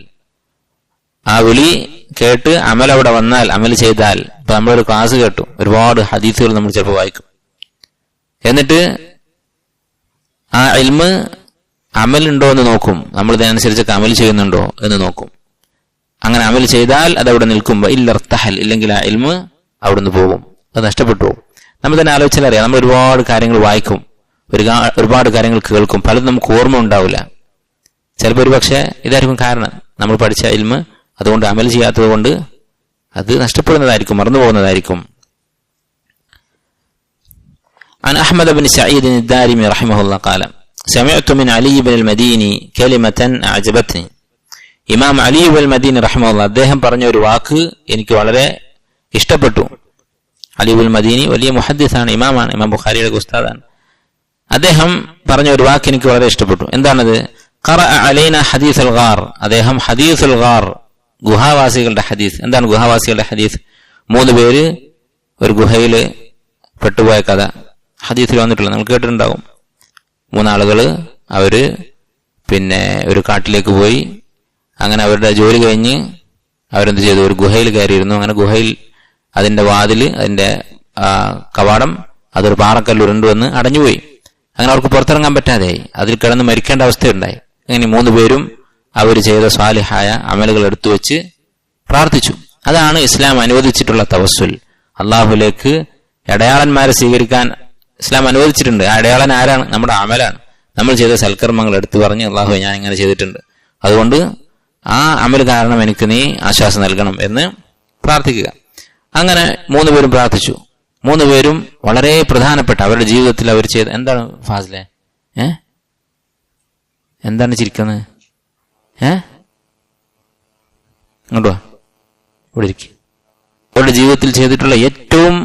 ആ വിളി കേട്ട് അമൽ അവിടെ വന്നാൽ, അമൽ ചെയ്താൽ, ഇപ്പൊ നമ്മളൊരു ക്ലാസ് കേട്ടു, ഒരുപാട് ഹദീസുകൾ നമ്മൾ ചിലപ്പോൾ വായിക്കും, എന്നിട്ട് ആ ഇൽമ് അമലുണ്ടോ എന്ന് നോക്കും, നമ്മൾ ഇതിനനുസരിച്ചൊക്കെ അമൽ ചെയ്യുന്നുണ്ടോ എന്ന് നോക്കും. അങ്ങനെ അമൽ ചെയ്താൽ അതവിടെ നിൽക്കുമ്പോൾ ഇല്ലർതഹൽ, ഇല്ലെങ്കിൽ ആ ഇൽമ് അവിടുന്ന് പോകും, അത് നഷ്ടപ്പെട്ടു പോകും. നമ്മൾ തന്നെ ആലോചിച്ചാൽ അറിയാം, നമ്മൾ ഒരുപാട് കാര്യങ്ങൾ വായിക്കും, ഒരുപാട് കാര്യങ്ങൾ കേൾക്കും, പലതും നമുക്ക് ഓർമ്മ ഉണ്ടാവില്ല. ചിലപ്പോൾ ഒരു പക്ഷേ ഇതായിരിക്കും കാരണം, നമ്മൾ പഠിച്ച ഇൽമ് അതുകൊണ്ട് അമൽ ചെയ്യാത്തത് കൊണ്ട് അത് നഷ്ടപ്പെടുന്നതായിരിക്കും, മറന്നു പോകുന്നതായിരിക്കും. عن أحمد بن سعيد الدارمي رحمه الله قال سمعت من علي بن المديني كلمة أعجبتني. ഇമാം അലി അൽ മദീനി റഹിമഹുല്ലാഹ് അദ്ദേഹം പറഞ്ഞ ഒരു വാക്ക് എനിക്ക് വളരെ ഇഷ്ടപ്പെട്ടു. അലി അൽ മദീനി വലിയ മുഹദ്ദിസാണ്, ഇമാമാണ്, ഇമാം ബുഖാരിയുടെ ഉസ്താദാണ്. അദ്ദേഹം പറഞ്ഞ ഒരു വാക്ക് എനിക്ക് വളരെ ഇഷ്ടപ്പെട്ടു. എന്താണത്? ഖറഅ അലൈന ഹദീസുൽ ഗാർ, അദ്ദേഹം ഹദീസുൽ ഗാർ, ഗുഹാവാസികളുടെ ഹദീസ്. എന്താണ് ഗുഹാവാസികളുടെ ഹദീസ്? 3 പേര് ഒരു ഗുഹയിൽ പെട്ടുപോയ കഥ ഹദീസിൽ വന്നിട്ടുള്ള, നിങ്ങൾ കേട്ടിട്ടുണ്ടാവും. 3 ആളുകള് അവര് ഒരു കാട്ടിലേക്ക് പോയി. അങ്ങനെ അവരുടെ ജോലി കഴിഞ്ഞ് അവരെന്ത് ചെയ്തു? ഒരു ഗുഹയിൽ കയറിയിരുന്നു. അങ്ങനെ ഗുഹയിൽ അതിന്റെ വാതില്, അതിന്റെ കവാടം അതൊരു പാറക്കല്ല് ഉരുണ്ടുവന്ന് അടഞ്ഞുപോയി. അങ്ങനെ അവർക്ക് പുറത്തിറങ്ങാൻ പറ്റാതെയായി, അതിൽ കിടന്ന് മരിക്കേണ്ട അവസ്ഥയുണ്ടായി. അങ്ങനെ 3 പേരും അവർ ചെയ്ത സ്വാലിഹായ അമലുകൾ എടുത്തു വെച്ച് പ്രാർത്ഥിച്ചു. അതാണ് ഇസ്ലാം അനുവദിച്ചിട്ടുള്ള തവസ്സുൽ. അള്ളാഹുലേക്ക് അടയാളന്മാരെ സ്വീകരിക്കാൻ ഇസ്ലാം അനുവദിച്ചിട്ടുണ്ട്. ആ അടയാളൻ ആരാണ്? നമ്മുടെ അമലാണ്. നമ്മൾ ചെയ്ത സൽക്കർമ്മങ്ങൾ എടുത്തു പറഞ്ഞ് അള്ളാഹു ഞാൻ ഇങ്ങനെ ചെയ്തിട്ടുണ്ട്, അതുകൊണ്ട് ആ അമൽ കാരണം എനിക്ക് നീ ആശ്വാസം നൽകണം എന്ന് പ്രാർത്ഥിക്കുക. അങ്ങനെ 3 പേരും പ്രാർത്ഥിച്ചു. 3 പേരും വളരെ പ്രധാനപ്പെട്ട അവരുടെ ജീവിതത്തിൽ അവർ ചെയ്ത, എന്താണ് ഫാസിലെ എന്താണ് ചിരിക്കുന്നത്? ഇങ്ങോട്ടോ, ഇവിടെ ഇരിക്കും. അവരുടെ ജീവിതത്തിൽ ചെയ്തിട്ടുള്ള ഏറ്റവും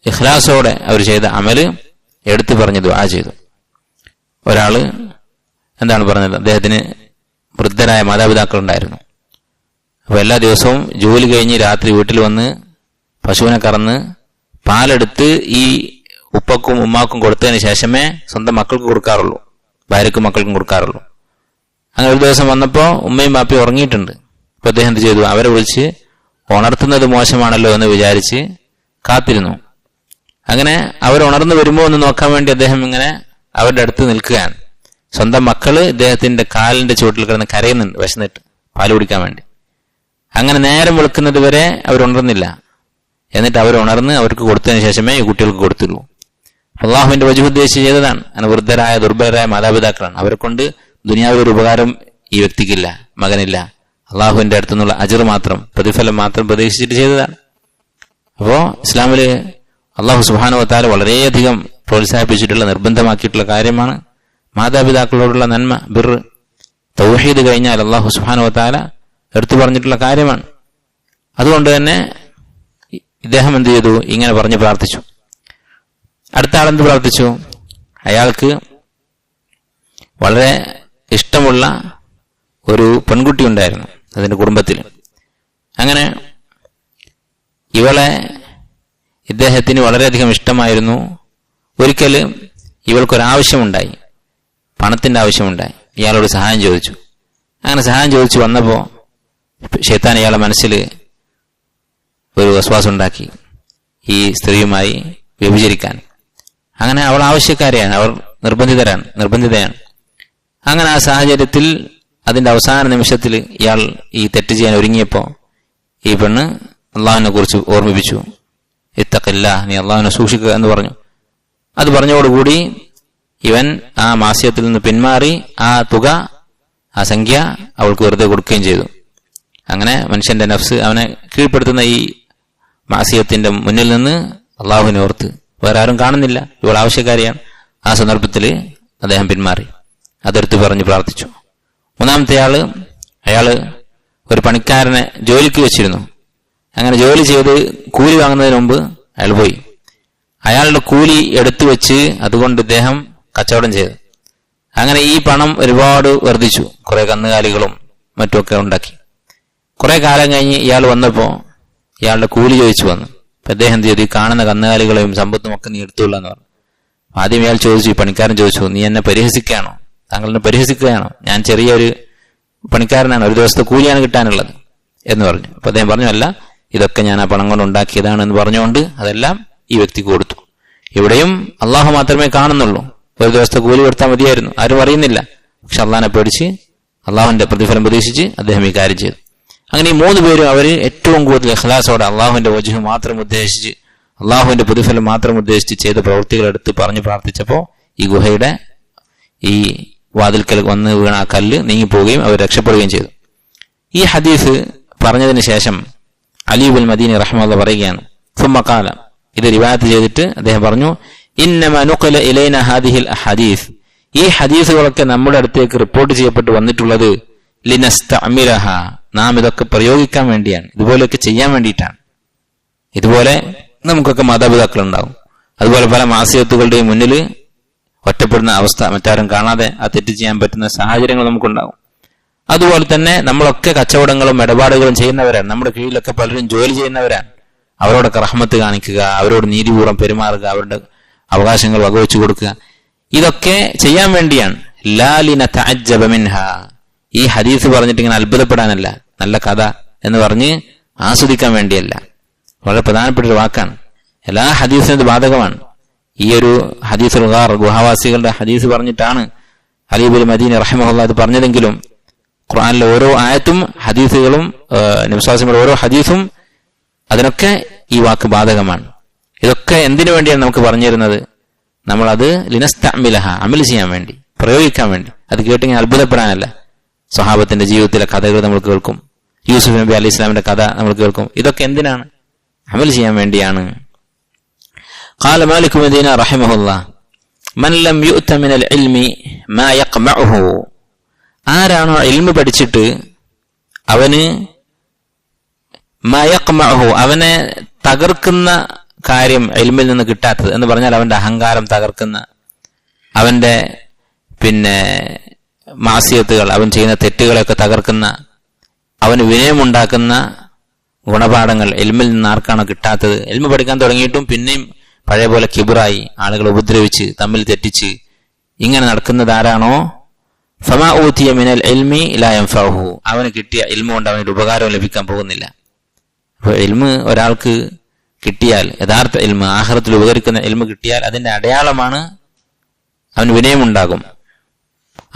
ഇഖ്ലാസോടെ അവർ ചെയ്ത അമല് എടുത്തു പറഞ്ഞു ദുആ ചെയ്തു. ഒരാള് എന്താണ് പറഞ്ഞത്? അദ്ദേഹത്തിന് വൃദ്ധരായ മാതാപിതാക്കൾ ഉണ്ടായിരുന്നു. അപ്പൊ എല്ലാ ദിവസവും ജോലി കഴിഞ്ഞ് രാത്രി വീട്ടിൽ വന്ന് പശുവിനെ കറന്ന് പാലെടുത്ത് ഈ ഉപ്പക്കും ഉമ്മാക്കും കൊടുത്തതിന് ശേഷമേ സ്വന്തം മക്കൾക്ക് കൊടുക്കാറുള്ളൂ, ഭാര്യക്കും മക്കൾക്കും കൊടുക്കാറുള്ളൂ. അങ്ങനെ ഒരു ദിവസം വന്നപ്പോ ഉമ്മയും ബാപ്പയും ഉറങ്ങിയിട്ടുണ്ട്. അപ്പൊ അദ്ദേഹം എന്ത് ചെയ്തു? അവരെ വിളിച്ച് ഉണർത്തുന്നത് മോശമാണല്ലോ എന്ന് വിചാരിച്ച് കാത്തിരുന്നു. അങ്ങനെ അവർ ഉണർന്നു വരുമ്പോ ഒന്ന് നോക്കാൻ വേണ്ടി അദ്ദേഹം ഇങ്ങനെ അവരുടെ അടുത്ത് നിൽക്കുകയാണ്. സ്വന്തം മക്കള് ഇദ്ദേഹത്തിന്റെ കാലിന്റെ ചുവട്ടിൽ കിടന്ന് കരയുന്നുണ്ട്, വിശന്നിട്ട് പാല് കുടിക്കാൻ വേണ്ടി. അങ്ങനെ നേരം വെളുക്കുന്നത് വരെ അവരുണർന്നില്ല. എന്നിട്ട് അവർ ഉണർന്ന് അവർക്ക് കൊടുത്തതിന് ശേഷമേ ഈ കുട്ടികൾക്ക് കൊടുത്തുള്ളൂ. അള്ളാഹുവിന്റെ വജഹ് ഉദ്ദേശിച്ച് ചെയ്തതാണ്. അങ്ങനെ വൃദ്ധരായ ദുർബലരായ മാതാപിതാക്കളാണ്. അവരെ കൊണ്ട് ദുനിയാവിൽ ഒരു ഉപകാരം ഈ വ്യക്തിക്കില്ല, മകനില്ല. അള്ളാഹുവിന്റെ അടുത്തുനിന്നുള്ള അജ്ർ മാത്രം, പ്രതിഫലം മാത്രം പ്രതീക്ഷിച്ചിട്ട് ചെയ്തതാണ്. അപ്പോ ഇസ്ലാമില് അള്ളാഹു സുബ്ഹാനഹു വ തആല വളരെയധികം പ്രോത്സാഹിപ്പിച്ചിട്ടുള്ള, നിർബന്ധമാക്കിയിട്ടുള്ള കാര്യമാണ് മാതാപിതാക്കളോടുള്ള നന്മ, ബിർ. തൗഹീദ് കഴിഞ്ഞാൽ അള്ളാഹു സുബ്ഹാനഹു വ തആല എടുത്തു പറഞ്ഞിട്ടുള്ള കാര്യമാണ്. അതുകൊണ്ട് തന്നെ ഇദ്ദേഹം എന്ത് ചെയ്തു? ഇങ്ങനെ പറഞ്ഞ് പ്രാർത്ഥിച്ചു. അടുത്ത ആളെന്ത് പ്രാർത്ഥിച്ചു? അയാൾക്ക് വളരെ ഇഷ്ടമുള്ള ഒരു പെൺകുട്ടി ഉണ്ടായിരുന്നു അതിന്റെ കുടുംബത്തിൽ. അങ്ങനെ ഇവളെ ഇദ്ദേഹത്തിന് വളരെയധികം ഇഷ്ടമായിരുന്നു. ഒരിക്കൽ ഇവൾക്കൊരാവശ്യമുണ്ടായി, പണത്തിന്റെ ആവശ്യമുണ്ടായി. ഇയാളോട് സഹായം ചോദിച്ചു. അങ്ങനെ സഹായം ചോദിച്ചു വന്നപ്പോൾ ശൈത്താൻ ഇയാളെ മനസ്സിൽ ഒരു വസ്വാസം ഉണ്ടാക്കി, ഈ സ്ത്രീയുമായി വ്യഭിചരിക്കാൻ. അങ്ങനെ അവൾ ആവശ്യക്കാരെയാണ്, അവർ നിർബന്ധിതയാണ്. അങ്ങനെ ആ സാഹചര്യത്തിൽ അതിന്റെ അവസാന നിമിഷത്തിൽ ഇയാൾ ഈ തെറ്റ് ചെയ്യാൻ ഒരുങ്ങിയപ്പോൾ ഈ പെണ്ണ് അള്ളാഹുവിനെ കുറിച്ച് ഓർമ്മിപ്പിച്ചു. ഇത്തഖില്ലാഹ്, നീ അള്ളാഹുവിനെ സൂക്ഷിക്കുക എന്ന് പറഞ്ഞു. അത് പറഞ്ഞതോടുകൂടി ഇവൻ ആ മാസ്യത്തിൽ നിന്ന് പിന്മാറി ആ തുക, ആ സംഖ്യ അവൾക്ക് വെറുതെ കൊടുക്കുകയും ചെയ്തു. അങ്ങനെ മനുഷ്യന്റെ നഫ്സ് അവനെ കീഴ്പ്പെടുത്തുന്ന ഈ മാസ്യത്തിന്റെ മുന്നിൽ നിന്ന് അള്ളാഹുവിനെ ഓർത്ത്, വേറെ ആരും കാണുന്നില്ല, ഇവൾ ആവശ്യക്കാരിയാണ്, ആ സന്ദർഭത്തിൽ അദ്ദേഹം പിന്മാറി. അതെടുത്ത് പറഞ്ഞ് പ്രാർത്ഥിച്ചു. മൂന്നാമത്തെ അയാള് ഒരു പണിക്കാരനെ ജോലിക്ക് വെച്ചിരുന്നു. അങ്ങനെ ജോലി ചെയ്ത് കൂലി വാങ്ങുന്നതിന് മുമ്പ് അയാൾ പോയി. അയാളുടെ കൂലി എടുത്തു വെച്ച് അതുകൊണ്ട് ഇദ്ദേഹം കച്ചവടം ചെയ്തു. അങ്ങനെ ഈ പണം ഒരുപാട് വർദ്ധിച്ചു. കുറെ കന്നുകാലികളും മറ്റുമൊക്കെ ഉണ്ടാക്കി. കുറെ കാലം കഴിഞ്ഞ് ഇയാൾ വന്നപ്പോ ഇയാളുടെ കൂലി ചോദിച്ചു വന്നു. അപ്പൊ അദ്ദേഹം എന്ത് ചെയ്തു? ഈ കാണുന്ന കന്നുകാലികളെയും സമ്പത്തും ഒക്കെ നീ എടുത്തുള്ളെന്ന് പറഞ്ഞു. ആദ്യം ഇയാൾ ചോദിച്ചു, ഈ പണിക്കാരൻ ചോദിച്ചു, നീ എന്നെ പരിഹസിക്കുകയാണോ? താങ്കൾ എന്നെ പരിഹസിക്കുകയാണോ? ഞാൻ ചെറിയൊരു പണിക്കാരനാണ്, ഒരു ദിവസത്തെ കൂലിയാണ് കിട്ടാനുള്ളത് എന്ന് പറഞ്ഞു. അപ്പൊ അദ്ദേഹം പറഞ്ഞു, അല്ല, ഇതൊക്കെ ഞാൻ ആ പണം കൊണ്ട് ഉണ്ടാക്കിയതാണ് എന്ന് പറഞ്ഞുകൊണ്ട് അതെല്ലാം ഈ വ്യക്തിക്ക് കൊടുത്തു. ഇവിടെയും അള്ളാഹു മാത്രമേ കാണുന്നുള്ളൂ. ഒരു ദിവസത്തെ കൂലി കൊടുത്താൽ മതിയായിരുന്നു, ആരും അറിയുന്നില്ല. പക്ഷെ അള്ളാഹിനെ പേടിച്ച്, അള്ളാഹുവിന്റെ പ്രതിഫലം പ്രതീക്ഷിച്ച് അദ്ദേഹം ഈ കാര്യം ചെയ്തു. അങ്ങനെ ഈ 3 പേരും അവര് ഏറ്റവും കൂടുതൽ ഇഖ്ലാസോടെ അള്ളാഹുവിന്റെ വജ്ഹ് മാത്രം ഉദ്ദേശിച്ച്, അള്ളാഹുവിന്റെ പ്രതിഫലം മാത്രം ഉദ്ദേശിച്ച് ചെയ്ത പ്രവൃത്തികൾ എടുത്ത് പറഞ്ഞ് പ്രാർത്ഥിച്ചപ്പോൾ ഈ ഗുഹയുടെ ഈ വാതിൽക്കൽ വന്ന് വീണ ആ കല്ല് നീങ്ങിപ്പോവുകയും അവർ രക്ഷപ്പെടുകയും ചെയ്തു. ഈ ഹദീസ് പറഞ്ഞതിന് ശേഷം അലി ഇബ്നുൽ മദീനി റഹിമഹുല്ലാഹ് പറയുകയാണ്, സുമ്മ ഖാല, ഇത് റിവായത്ത് ചെയ്തിട്ട് അദ്ദേഹം പറഞ്ഞു, ഇന്നമാ നുഖില ഇലൈന ഹാദിഹിൽ അഹദീസ്, ഈ ഹദീസുകളൊക്കെ നമ്മുടെ അടുത്തേക്ക് റിപ്പോർട്ട് ചെയ്യപ്പെട്ട് വന്നിട്ടുള്ളത് ലിനസ്തഅമിലഹ, നാം ഇതൊക്കെ പ്രയോഗിക്കാൻ വേണ്ടിയാണ്, ഇതുപോലെയൊക്കെ ചെയ്യാൻ വേണ്ടിയിട്ടാണ്. ഇതുപോലെ നമുക്കൊക്കെ മാതാപിതാക്കൾ ഉണ്ടാവും. അതുപോലെ പല മാസിയത്തുകളുടെയും മുന്നിൽ ഒറ്റപ്പെടുന്ന അവസ്ഥ, മറ്റാരും കാണാതെ ആ തെറ്റ് ചെയ്യാൻ പറ്റുന്ന സാഹചര്യങ്ങൾ നമുക്കുണ്ടാവും. അതുപോലെ തന്നെ നമ്മളൊക്കെ കച്ചവടങ്ങളും ഇടപാടുകളും ചെയ്യുന്നവരാണ്. നമ്മുടെ കീഴിലൊക്കെ പലരും ജോലി ചെയ്യുന്നവരാണ്. അവരോടൊക്കെ റഹ്മത്ത് കാണിക്കുക, അവരോട് നീതിപൂർവ്വം പെരുമാറുക, അവരുടെ അവകാശങ്ങൾ വകവെച്ചു കൊടുക്കുക, ഇതൊക്കെ ചെയ്യാൻ വേണ്ടിയാണ്. ലാ ലിനതഅജ്ജബ മിൻഹാ, ഈ ഹദീസ് പറഞ്ഞിട്ട് ഇങ്ങനെ അത്ഭുതപ്പെടാനല്ല, നല്ല കഥ എന്ന് പറഞ്ഞ് ആസ്വദിക്കാൻ വേണ്ടിയല്ല. വളരെ പ്രധാനപ്പെട്ട ഒരു വാക്കാണ്. എല്ലാ ഹദീസിനും ഇത് ബാധകമാണ്. ഈ ഒരു ഹദീസുൽ ഗാർ, ഗുഹാവാസികളുടെ ഹദീസ് പറഞ്ഞിട്ടാണ് അലി ഇബ്നുൽ മദീനി റഹിമഹുല്ലാഹ് ഇത് പറഞ്ഞതെങ്കിലും ഖുർആനിലെ ഓരോ ആയത്തും ഹദീസുകളും നബി സ്വല്ലല്ലാഹു അലൈഹി വസല്ലം ഓരോ ഹദീസും അതിനൊക്കെ ഈ വാക്ക് ബാധകമാണ്. ഇതൊക്കെ എന്തിനു വേണ്ടിയാണ് നമുക്ക് പറഞ്ഞു തരുന്നത്? നമ്മളത് ലിനസ്തഅമിലഹ, അമൽ ചെയ്യാൻ വേണ്ടി, പ്രയോഗിക്കാൻ വേണ്ടി. അത് കേട്ടിങ്ങനെ അത്ഭുതപ്പെടാനല്ല. സ്വഹാബത്തിന്റെ ജീവിതത്തിലെ കഥകൾ നമ്മൾ കേൾക്കും, യൂസുഫ് നബി അലൈഹി ഇസ്ലാമിന്റെ കഥ നമ്മൾ കേൾക്കും. ഇതൊക്കെ എന്തിനാണ്? അമൽ ചെയ്യാൻ വേണ്ടിയാണ്. ഖാല മാലിക് ഇബ്നു ദീനാർ റഹിമഹുല്ലാഹ്, മൻ ലം യുഅത മിനൽ ഇൽമി മാ യഖ്മഉഹു, ആരാണോ ഇൽമ് പഠിച്ചിട്ട് അവന് മാ യഖ്മഉഹു, അവനെ തകർക്കുന്ന കാര്യം ഇൽമിൽ നിന്ന് കിട്ടാത്തത് എന്ന് പറഞ്ഞാൽ അവന്റെ അഹങ്കാരം തകർക്കുന്ന, അവന്റെ മാസിയത്തുകൾ, അവൻ ചെയ്യുന്ന തെറ്റുകളെയൊക്കെ തകർക്കുന്ന, അവന് വിനയമുണ്ടാക്കുന്ന ഗുണപാഠങ്ങൾ ഇൽമിൽ നിന്ന് ആർക്കാണോ കിട്ടാത്തത്, ഇൽമ പഠിക്കാൻ തുടങ്ങിയിട്ടും പിന്നെയും പഴയ പോലെ കിബറായി ആളുകളെ ഉപദ്രവിച്ച് തമ്മിൽ തെറ്റിച്ച് ഇങ്ങനെ നടക്കുന്നത് ആരാണോ, ഫമാ ഊതിയ മിനൽ ഇൽമി ലാ യൻഫഉഹു, അവന് കിട്ടിയ ഇൽമ കൊണ്ട് അവനൊരു ഉപകാരം ലഭിക്കാൻ പോകുന്നില്ല. അപ്പോൾ ഇൽമ ഒരാൾക്ക് കിട്ടിയാൽ, യഥാർത്ഥ ഇൽമ, ആഖിറത്തിൽ ഉപകരിക്കുന്ന ഇൽമ കിട്ടിയാൽ അതിന്റെ അടയാളമാണ് അവന് വിനയമുണ്ടാകും,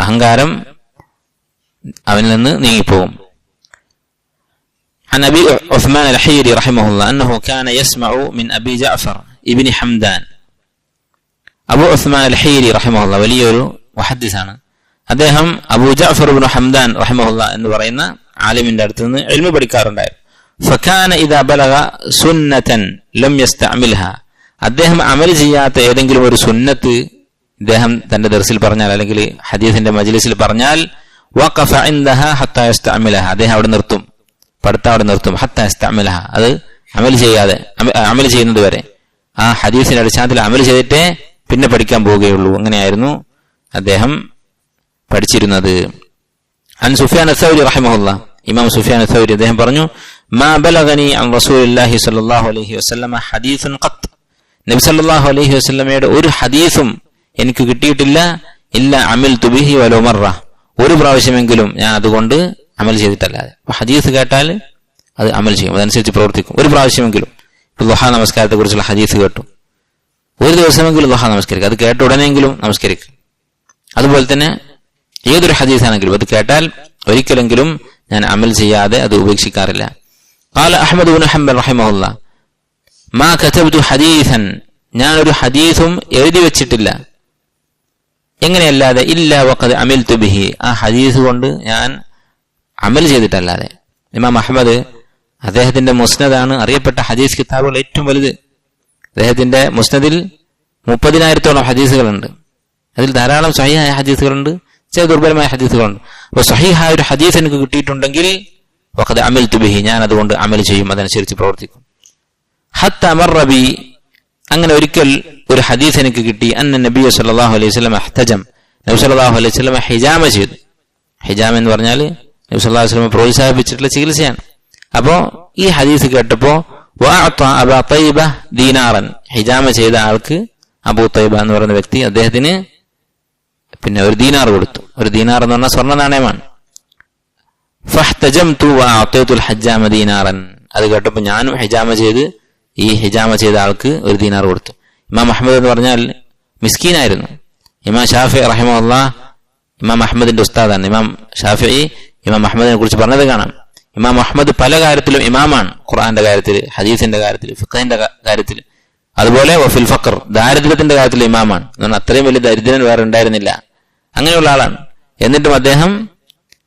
അഹങ്കാരം അവനിൽ നിന്ന് നീങ്ങിപ്പോകും. عن أبي عثمان الحيري رحمه الله أنه كان يسمع من أبي جعفر ابن حمدان. أبو عثمان الحيري رحمه الله വലിയൊരു മുഹദ്ദിസാണ്. അദ്ദേഹം അബൂ ജഅഫർ ഇബ്നു ഹംദാൻ റഹിമഹുല്ലാഹ് എന്ന് പറയുന്ന ആലിമിന്റെ അടുത്ത് നിന്ന് ഇൽമു പഠിക്കാറുണ്ടായിരുന്നു. ഫകാന ഇദാ ബലഗ സുന്നതൻ ലം യസ്തഅമിൽഹ, അദ്ദേഹം അമൽ ചെയ്യാത്ത ഏതെങ്കിലും ഒരു സുന്നത്ത് അദ്ദേഹം തന്റെ ദർസിൽ പറഞ്ഞാൽ അല്ലെങ്കിൽ ഹദീസിന്റെ മജ്ലിസിൽ പറഞ്ഞാൽ വഖഫ ഇൻദഹ ഹത്താ യസ്തഅമിലഹ, അദ്ദേഹം അവിടെ നിർത്തും, പഠിത്തം അവിടെ നിർത്തും. ഹത്താ യസ്തഅമിലഹ, അത് അമൽ ചെയ്യുന്നത് വരെ, ആ ഹദീസിന്റെ അടിസ്ഥാനത്തിൽ അമൽ ചെയ്തിട്ടേ പിന്നെ പഠിക്കാൻ പോവുകയുള്ളൂ. അങ്ങനെയായിരുന്നു അദ്ദേഹം പഠിച്ചിരുന്നത്. അൻ സുഫിയാൻ അസ്സൗരി റഹിമഹുല്ലാ, ഇമാം സുഫിയാൻ അസ്സൗരി അദ്ദേഹം പറഞ്ഞു, മാ ബലഗനി അൻ റസൂലില്ലാഹി സ്വല്ലല്ലാഹു അലൈഹി വസല്ലമ ഹദീസുൻ ഖത്ത്, നബി സല്ലല്ലാഹു അലൈഹി വസല്ലമയുടെ ഒരു ഹദീസും എനിക്ക് കിട്ടിയിട്ടില്ല, ഇല്ല അമിൽതു ബിഹി വലൗ മറ, ഒരു പ്രാവശ്യമെങ്കിലും ഞാൻ അതുകൊണ്ട് അമൽ ചെയ്തിട്ടല്ലാതെ. അപ്പൊ ഹദീസ് കേട്ടാൽ അത് അമൽ ചെയ്യും, അതനുസരിച്ച് പ്രവർത്തിക്കും. ഒരു പ്രാവശ്യമെങ്കിലും ഇപ്പൊ ദുഹാ നമസ്കാരത്തെ കുറിച്ചുള്ള ഹദീസ് കേട്ടു, ഒരു ദിവസമെങ്കിലും ദുഹാ നമസ്കരിക്കുക, അത് കേട്ട ഉടനെങ്കിലും നമസ്കരിക്കുക. അതുപോലെ തന്നെ ഏതൊരു ഹദീസാണെങ്കിലും അത് കേട്ടാൽ ഒരിക്കലെങ്കിലും ഞാൻ അമൽ ചെയ്യാതെ അത് ഉപേക്ഷിക്കാറില്ല. ഖാല അഹ്മദ് ഇബ്നു ഹംബൽ റഹിമഹുല്ലാ, മാ കതബ്തു ഹദീസൻ, ഞാൻ ഒരു ഹദീസും എഴുതി വെച്ചിട്ടില്ല, എങ്ങനെയല്ലാതെ ഇല്ല വഖദ് അമിൽതു ബിഹി, ആ ഹദീസ് കൊണ്ട് ഞാൻ അമൽ ചെയ്തിട്ടല്ലാതെ. ഇമാം അഹ്മദ് അദ്ദേഹത്തിന്റെ മുസ്നദാണ് അറിയപ്പെട്ട ഹദീസ് കിതാബുകൾ ഏറ്റവും വലുത്. അദ്ദേഹത്തിന്റെ മുസ്നദിൽ 30,000-ഓളം ഹദീസുകളുണ്ട്. അതിൽ ധാരാളം സഹീഹായ ഹദീസുകളുണ്ട്, ചില ദുർബലമായ ഹദീസുകളുണ്ട്. അപ്പൊ സഹീഹായ ഒരു ഹദീസ് എനിക്ക് കിട്ടിയിട്ടുണ്ടെങ്കിൽ വഖദ് അമിൽതു ബിഹി, ഞാൻ അതുകൊണ്ട് അമൽ ചെയ്യും, അതനുസരിച്ച് പ്രവർത്തിക്കും. ഹത്താ മർറ ബി, അങ്ങനെ ഒരിക്കൽ ഒരു ഹദീസ് എനിക്ക് കിട്ടി, അന്ന നബി സല്ലല്ലാഹു അലൈഹി വസല്ലം ഇഹ്തജം, നബി സല്ലല്ലാഹു അലൈഹി വസല്ലം ഹിജാമ ചെയ്തു. ഹിജാമ എന്ന് പറഞ്ഞാൽ നബി സല്ലല്ലാഹു അലൈഹി വസല്ലം പ്രോത്സാഹിപ്പിച്ചിട്ടുള്ള ചികിത്സയാണ്. അപ്പോ ഈ ഹദീസ് കേട്ടപ്പോ വഅഅത അബൂ തൈബ ദീനാറൻ, ഹിജാമ ചെയ്ത ആൾക്ക് അബൂ തൈബ എന്ന് പറയുന്ന വ്യക്തി അദ്ദേഹത്തിന് പിന്നെ ഒരു ദീനാർ കൊടുത്തു. ഒരു ദീനാർ എന്ന് പറഞ്ഞാൽ സ്വർണ്ണ നാണയമാണ്. ഫഹ്തജംതു വഅഅതൈതുൽ ഹജ്ജാമ ദീനാറൻ, അത് കേട്ടപ്പോൾ ഞാനും ഹിജാമ ചെയ്ത് ഈ ഹിജാമ ചെയ്ത ആൾക്ക് ഒരു ദീനാർ കൊടുത്തു. ഇമാം അഹ്മദ് എന്ന് പറഞ്ഞാൽ മിസ്കീനായിരുന്നു. ഇമാം ഷാഫിഈ റഹിമഹുല്ലാഹ് ഇമാം അഹ്മദിന്റെ ഉസ്താദാണ്. ഇമാം ഷാഫിഈ ഇമാം അഹ്മദിനെ കുറിച്ച് പറഞ്ഞത് കാണാം, ഇമാം അഹ്മദ് പല കാര്യത്തിലും ഇമാമാണ്, ഖുർആന്റെ കാര്യത്തിൽ, ഹദീസിന്റെ കാര്യത്തിൽ, ഫിഖഹിന്റെ കാര്യത്തിൽ. അതുപോലെ വഫിൽ ഫഖർ, ദാരിദ്ര്യത്തിന്റെ കാര്യത്തിൽ ഇമാമാണ്. എന്നാൽ അത്രയും വലിയ ദരിദ്രൻ വേറെ ഉണ്ടായിരുന്നില്ല, അങ്ങനെയുള്ള ആളാണ്. എന്നിട്ടും അദ്ദേഹം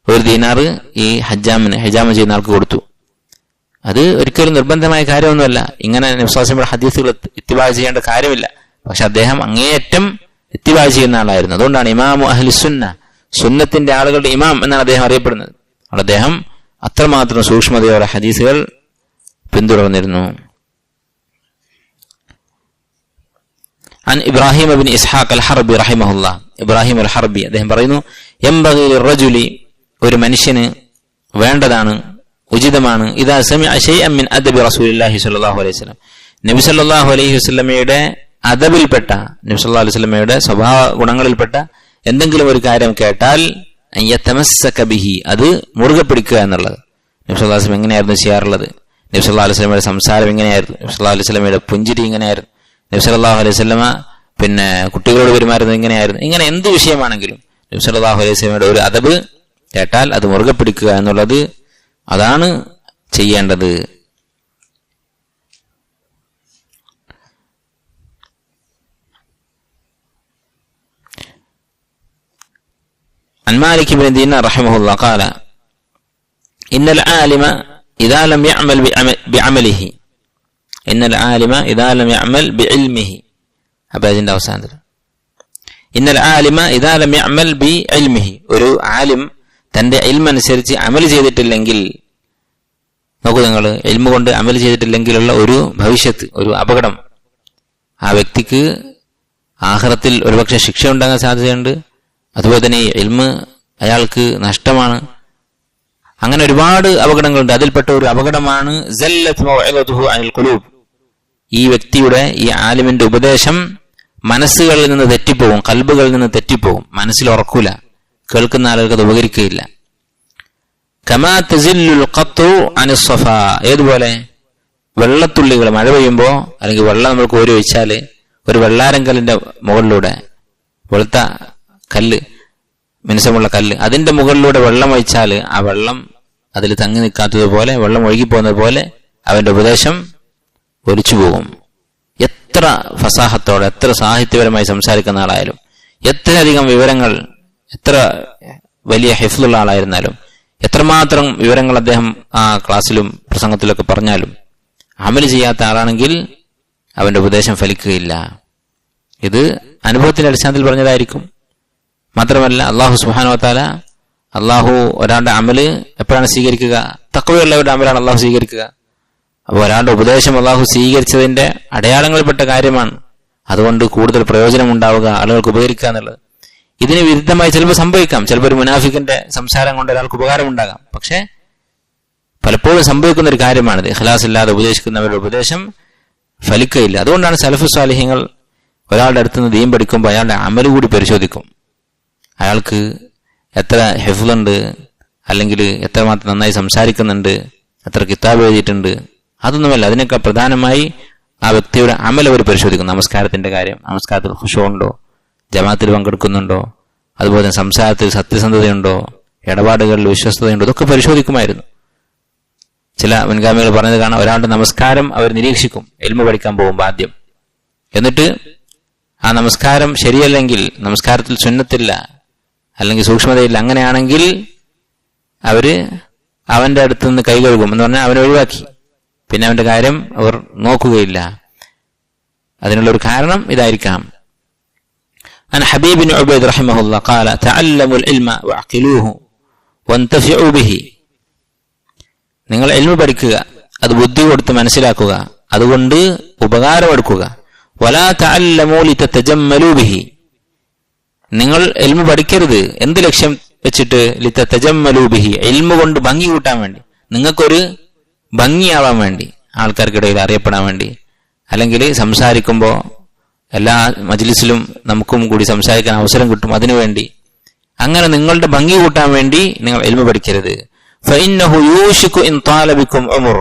ഒരു ദീനാർ ഈ ഹിജാമ ചെയ്യുന്ന ആൾക്ക് കൊടുത്തു. അത് ഒരിക്കലും നിർബന്ധമായ കാര്യമൊന്നുമല്ല, ഇങ്ങനെ നബി സല്ലല്ലാഹു അലൈഹി വസല്ലം ഹദീസുകൾ ഇത്തിബാ ചെയ്യേണ്ട കാര്യമില്ല. പക്ഷെ അദ്ദേഹം അങ്ങേയറ്റം ഇത്തിബാ ചെയ്യുന്ന ആളായിരുന്നു. അതുകൊണ്ടാണ് ഇമാമു അഹ്ലി സുന്ന, സുന്നത്തിന്റെ ആളുകളുടെ ഇമാം എന്നാണ് അദ്ദേഹം അറിയപ്പെടുന്നത്. അദ്ദേഹം അത്രമാത്രം സൂക്ഷ്മതയോടെ ഹദീസുകൾ പിന്തുടർന്നിരുന്നു. അൻ ഇബ്രാഹിം ഇബ്നു ഇസ്ഹാഖ് അൽ-ഹർബി റഹിമഹുല്ലാഹ്, ഇബ്രാഹിം അൽ-ഹർബി അദ്ദേഹം പറയുന്നു, യംബഗി ലിർറജുലി, ഒരു മനുഷ്യന് വേണ്ടതാണ്, ഉചിതമാണ്, ഇദാ സമിഅ ശൈഅൻ മിൻ അദബി റസൂലില്ലാഹി സ്വല്ലല്ലാഹു അലൈഹി വസല്ലം, നബി സല്ലല്ലാഹു അലൈഹി വസല്ലമയുടെ അദബിൽപ്പെട്ട, നബി സല്ലല്ലാഹു അലൈഹി വസല്ലമയുടെ സ്വഭാവ ഗുണങ്ങളിൽപ്പെട്ട എന്തെങ്കിലും ഒരു കാര്യം കേട്ടാൽ യതമസ്സക ബിഹി, അത് മുറുകെ പിടിക്കുക എന്നുള്ളത്. നബി സല്ലല്ലാഹു അലൈഹി വസല്ലം എങ്ങനെയായിരുന്നു ചെയ്യാറുള്ളത്, നബി സല്ലല്ലാഹു അലൈഹി വസല്ലമയുടെ സംസാരം എങ്ങനെയായിരുന്നു, നബി സല്ലല്ലാഹു അലൈഹി വസല്ലമയുടെ പുഞ്ചിരി എങ്ങനെയായിരുന്നു, നബി സല്ലല്ലാഹു അലൈഹി വസല്ലമ പിന്നെ കുട്ടികളോട് പെരുമാറുന്നത് എങ്ങനെയായിരുന്നു, ഇങ്ങനെ എന്ത് വിഷയമാണെങ്കിലും നബി സല്ലല്ലാഹു അലൈഹി വസല്ലമയുടെ ഒരു അദബ് കേട്ടാൽ അത് മുറുകെ പിടിക്കുക എന്നുള്ളത്, അതാണ് ചെയ്യേണ്ടത്. عن مالك بن دينار رحمه الله قال إن العالم إذا لم يعمل بعمله إن العالم إذا لم يعمل بعلمه إن العالم إذا لم يعمل بعلمه, ഒരു ആലിം തന്റെ ഇൽമ അനുസരിച്ച് അമൽ ചെയ്തിട്ടില്ലെങ്കിൽ, നോക്കൂ നിങ്ങൾ, ഇൽമ കൊണ്ട് അമൽ ചെയ്തിട്ടില്ലെങ്കിലുള്ള ഒരു ഭവിഷ്യത്ത്, ഒരു അപകടം, ആ വ്യക്തിക്ക് ആഖിറത്തിൽ ഒരുപക്ഷെ ശിക്ഷ ഉണ്ടാകാൻ സാധ്യതയുണ്ട്. അതുപോലെ തന്നെ ഈ ഇൽമ അയാൾക്ക് നഷ്ടമാണ്. അങ്ങനെ ഒരുപാട് അപകടങ്ങളുണ്ട്. അതിൽപ്പെട്ട ഒരു അപകടമാണ് സല്ലത്ത് മൗഇദതുഹു അനിൽ ഖുലൂബ്, ഈ വ്യക്തിയുടെ, ഈ ആലിമിന്റെ ഉപദേശം മനസ്സുകളിൽ നിന്ന് തെറ്റിപ്പോകും, ഖൽബുകളിൽ നിന്ന് തെറ്റിപ്പോകും, മനസ്സിൽ ഉറക്കൂല, കേൾക്കുന്ന ആളുകൾക്ക് അത് ഉപകരിക്കുകയില്ല. കമാ തസില്ലുൽ ഖത്റു അനിസ് സഫാ, ഏതുപോലെ വെള്ളത്തുള്ളികൾ മഴ പെയ്യുമ്പോ, അല്ലെങ്കിൽ വെള്ളം നമ്മൾ കോരി ഒഴിച്ചാല് ഒരു വെള്ളാരങ്കലിന്റെ മുകളിലൂടെ, വെളുത്ത കല്ല്, മിനുസമുള്ള കല്ല്, അതിന്റെ മുകളിലൂടെ വെള്ളം ഒഴിച്ചാൽ ആ വെള്ളം അതിൽ തങ്ങി നിൽക്കാത്തതുപോലെ, വെള്ളം ഒഴുകിപ്പോകുന്നത് പോലെ അവന്റെ ഉപദേശം ഒലിച്ചു പോകും. എത്ര ഫസാഹത്തോടെ, എത്ര സാഹിത്യപരമായി സംസാരിക്കുന്ന ആളായാലും, എത്രയധികം വിവരങ്ങൾ, എത്ര വലിയ ഹിഫ്ലുള്ള ആളായിരുന്നാലും, എത്രമാത്രം വിവരങ്ങൾ അദ്ദേഹം ആ ക്ലാസ്സിലും പ്രസംഗത്തിലൊക്കെ പറഞ്ഞാലും അമൽ ചെയ്യാത്ത ആളാണെങ്കിൽ അവന്റെ ഉപദേശം ഫലിക്കുകയില്ല. ഇത് അനുഭവത്തിന്റെ അടിസ്ഥാനത്തിൽ പറഞ്ഞതായിരിക്കും. മാത്രമല്ല അള്ളാഹു സുബ്ഹാനഹു വ തആല അള്ളാഹു ഒരാളുടെ അമല് എപ്പോഴാണ് സ്വീകരിക്കുക? തഖ്വയുള്ളവരുടെ അമലാണ് അള്ളാഹു സ്വീകരിക്കുക. അപ്പോൾ ഒരാളുടെ ഉപദേശം അള്ളാഹു സ്വീകരിച്ചതിന്റെ അടയാളങ്ങളിൽപ്പെട്ട കാര്യമാണ്. അതുകൊണ്ട് കൂടുതൽ പ്രയോജനം ഉണ്ടാവുക, ആളുകൾക്ക് ഉപകരിക്കുക എന്നുള്ളത്. ഇതിന് വിരുദ്ധമായി ചിലപ്പോൾ സംഭവിക്കാം. ചിലപ്പോൾ ഒരു മുനാഫിക്കിന്റെ സംസാരം കൊണ്ട് ഒരാൾക്ക് ഉപകാരം ഉണ്ടാകാം. പക്ഷെ പലപ്പോഴും സംഭവിക്കുന്ന ഒരു കാര്യമാണിത്. ഇഖ്ലാസ് ഇല്ലാതെ ഉപദേശിക്കുന്നവരുടെ ഉപദേശം ഫലിക്കുകയില്ല. അതുകൊണ്ടാണ് സലഫു സാലിഹ്യങ്ങൾ ഒരാളുടെ അടുത്ത് നിന്ന് ദീൻ പഠിക്കുമ്പോൾ അയാളുടെ അമല് കൂടി പരിശോധിക്കും. അയാൾക്ക് എത്ര ഹിഫ്ളുണ്ട്, അല്ലെങ്കിൽ എത്രമാത്രം നന്നായി സംസാരിക്കുന്നുണ്ട്, എത്ര കിതാബ് എഴുതിയിട്ടുണ്ട്, അതൊന്നുമല്ല. അതിനേക്കാൾ പ്രധാനമായി ആ വ്യക്തിയുടെ അമൽ അവർ പരിശോധിക്കും. നമസ്കാരത്തിന്റെ കാര്യം, നമസ്കാരത്തിൽ ഖുശൂ ഉണ്ടോ, ജമാഅത്തിൽ പങ്കെടുക്കുന്നുണ്ടോ, അതുപോലെ സംസാരത്തിൽ സത്യസന്ധതയുണ്ടോ, ഇടപാടുകളിൽ വിശ്വസ്തതയുണ്ടോ, ഇതൊക്കെ പരിശോധിക്കുമായിരുന്നു. ചില മുൻഗാമികൾ പറഞ്ഞത് കാണാം, ഒരാളുടെ നമസ്കാരം അവർ നിരീക്ഷിക്കും ഇൽമു പഠിക്കാൻ പോകുമ്പോൾ ആദ്യം. എന്നിട്ട് ആ നമസ്കാരം ശരിയല്ലെങ്കിൽ, നമസ്കാരത്തിൽ സുന്നത്തില്ല അല്ലെങ്കിൽ സൂക്ഷ്മതയില്ല, അങ്ങനെയാണെങ്കിൽ അവര് അവന്റെ അടുത്ത് നിന്ന് കൈ കഴുകും എന്ന് പറഞ്ഞാൽ അവനെ ഒഴിവാക്കി. പിന്നെ അവന്റെ കാര്യം അവർ നോക്കുകയില്ല. അതിനുള്ളൊരു കാരണം ഇതായിരിക്കാം. عن حبيب بن عبيد رحمه الله قال تعلموا العلم واعقلوه وانتفعوا به. നിങ്ങൾ ഇൽമു പഠിക്കുക, അത് ബുദ്ധി കൊടുത്ത് മനസ്സിലാക്കുക, അതുകൊണ്ട് ഉപകാരമെടുക്കുക. വലാ തഅല്ലമൂ ലിതതജമ്മലൂ ബിഹി. നിങ്ങൾ ഇൽമു പഠിക്കരുത് എന്ത് ലക്ഷ്യം വെച്ചിട്ട്? ലിതതജമ്മലൂ ബിഹി, ഇൽമു കൊണ്ട് ഭംഗി കൂട്ടാൻ വേണ്ടി, നിങ്ങൾക്കൊരു ഭംഗിയാവാൻ വേണ്ടി, ആൾക്കാർക്കിടയിൽ അറിയപ്പെടാൻ വേണ്ടി, അല്ലെങ്കിൽ സംസാരിക്കുമ്പോൾ എല്ലാ മജ്ലിസിലും നമുക്കും കൂടി സംസാരിക്കാൻ അവസരം കിട്ടും, അതിനുവേണ്ടി. അങ്ങനെ നിങ്ങളുടെ ഭംഗി കൂട്ടാൻ വേണ്ടി നിങ്ങൾ ഇൽമു പഠിക്കരുത്. ഫഇന്നഹു യൂഷികു ഇൻ ത്വാല ബികും ഉമർ.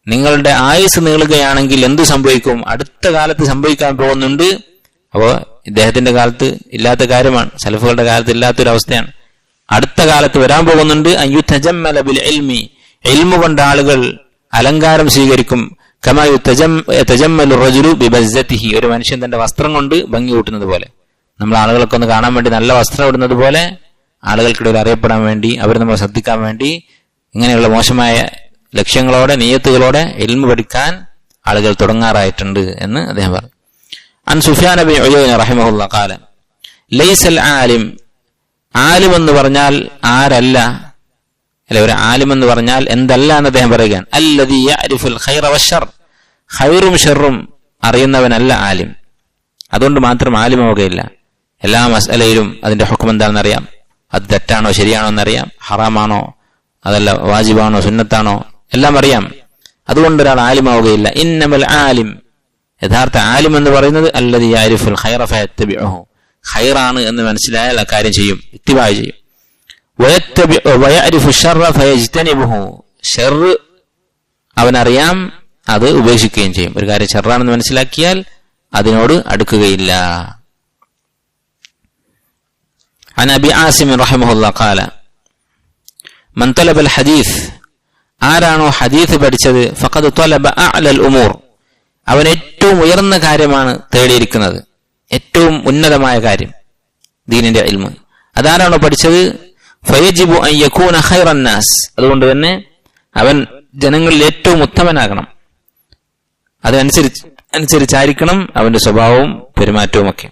നിങ്ങളുടെ ആയുസ് നീളുകയാണെങ്കിൽ എന്ത് സംഭവിക്കും? അടുത്ത കാലത്ത് സംഭവിക്കാൻ പോകുന്നുണ്ട്. അപ്പോൾ ഇദ്ദേഹത്തിന്റെ കാലത്ത് ഇല്ലാത്ത കാര്യമാണ്, സലഫുകളുടെ കാലത്ത് ഇല്ലാത്തൊരവസ്ഥയാണ്. അടുത്ത കാലത്ത് വരാൻ പോകുന്നുണ്ട്. അയ്യുതജമ്മല ബിൽ ഇൽമി, ഇൽമു കൊണ്ട് ആളുകൾ അലങ്കാരം സ്വീകരിക്കും. കമാ യതജമ്മലു റജുലു ബിബസ്സതിഹി, ഒരു മനുഷ്യൻ തന്റെ വസ്ത്രം കൊണ്ട് ഭംഗി കൂട്ടുന്നത് പോലെ, നമ്മൾ ആളുകളൊക്കെ ഒന്ന് കാണാൻ വേണ്ടി നല്ല വസ്ത്രം ഇടുന്നത് പോലെ ആളുകൾക്കിടയിൽ അറിയപ്പെടാൻ വേണ്ടി, അവർ നമ്മൾ ശ്രദ്ധിക്കാൻ വേണ്ടി, ഇങ്ങനെയുള്ള മോശമായ ലക്ഷ്യങ്ങളോടെ നിയത്തുകളോടെ ഇൽമു പഠിക്കാൻ ആളുകൾ തുടങ്ങാറായിട്ടുണ്ട് എന്ന് അദ്ദേഹം പറഞ്ഞു. അൻ സുഫ്യാൻ ബിൻ ഉയൈന റഹിമഹുല്ലാഹ് ഖാല ലൈസൽ ആലിം, ആലിം എന്ന് പറഞ്ഞാൽ ആരല്ല, അല്ലെ ഒരു ആലിം എന്ന് പറഞ്ഞാൽ എന്തല്ല എന്ന് അദ്ദേഹം പറയുകയാണ്. അല്ലദീ യഅരിഫുൽ ഖൈറ വശർ, ഖൈറും ഷർറും അറിയുന്നവനല്ല ആലിം. അതുകൊണ്ട് മാത്രം ആലിമാവുകയില്ല. എല്ലാ മസ്അലയിലും അതിന്റെ ഹുക്ം എന്താണെന്ന് അറിയാം, അത് തെറ്റാണോ ശരിയാണോ എന്നറിയാം, ഹറാമാണോ അതല്ല വാജിബാണോ സുന്നത്താണോ എല്ലാം അറിയാം. അതുകൊണ്ട് ഒരാൾ ആലിമാവുകയില്ല. ഇന്നമൽ ആലിം, യഥാർത്ഥ ആലിം എന്ന് പറയുന്നത് അല്ലദീ യഅരിഫുൽ ഖൈറ ഫയത്തബിഉഹു, ഖൈറാണ് എന്ന് മനസ്സിലായാൽ ആ കാര്യം ചെയ്യും, ഇത്തിബാ ചെയ്യും. വയഅരിഫു ശർറ ഫയജ്തനിബുഹു, ശർറ് അവനറിയാം, അത് ഉപേക്ഷിക്കുകയും ചെയ്യും. ഒരു കാര്യം ശർറാണെന്ന് മനസ്സിലാക്കിയാൽ അതിനോട് അടുക്കുകയില്ല. عن أبي عاصم رحمه الله قال من طلب الحديث, ആരാണോ ഹദീസ് പഠിച്ചത്, ഫഖദ് طلب أعلى الأمور, അവൻ ഏറ്റവും ഉയർന്ന കാര്യമാണ് തേടിയിരിക്കുന്നത്, ഏറ്റവും ഉന്നതമായ കാര്യം ദീനിന്റെ ഇൽമ്. അതാരാണോ പഠിച്ചത്, ഫയജിബു അൻ യകൂന ഖൈറൻ നാസ്, അതുകൊണ്ട് തന്നെ അവൻ ജനങ്ങളിൽ ഏറ്റവും ഉത്തമനാകണം. അതനുസരിച്ചായിരിക്കണം അവന്റെ സ്വഭാവവും പെരുമാറ്റവും ഒക്കെ.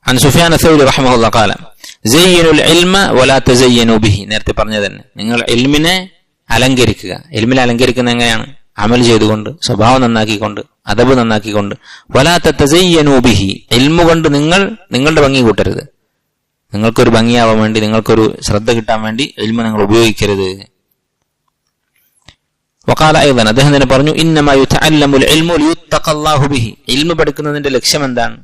عن سفيان الثوري رحمه الله قال زينوا العلم ولا تزينوا به. നേരത്തെ പറഞ്ഞ തന്നെ, നിങ്ങൾ ഇൽമിനെ അലങ്കരിക്കുക. ഇൽമിനെ അലങ്കരിക്കുന്ന എങ്ങനെയാണ്? അമൽ ചെയ്തുകൊണ്ട്, സ്വഭാവം നന്നാക്കിക്കൊണ്ട്, അദബ് നന്നാക്കിക്കൊണ്ട്. വലാ തതസയ്യനൂ ബിഹി, ഇൽമു കൊണ്ട് നിങ്ങളുടെ ഭംഗി കൂട്ടരുത്. നിങ്ങൾക്കൊരു ഭംഗിയാവാൻ വേണ്ടി, നിങ്ങൾക്കൊരു ശ്രദ്ധ കിട്ടാൻ വേണ്ടി ഇൽമു നിങ്ങൾ ഉപയോഗിക്കരുത്. വഖാല അയ്ദൻ, അദ്ദേഹം തന്നെ പറഞ്ഞു, ഇന്നമാ യുതഅല്ലമുൽ ഇൽമു ലിയുത്തഖല്ലാഹു ബിഹി. ഇൽമു പഠിക്കുന്നതിന്റെ ലക്ഷ്യം എന്താണ്?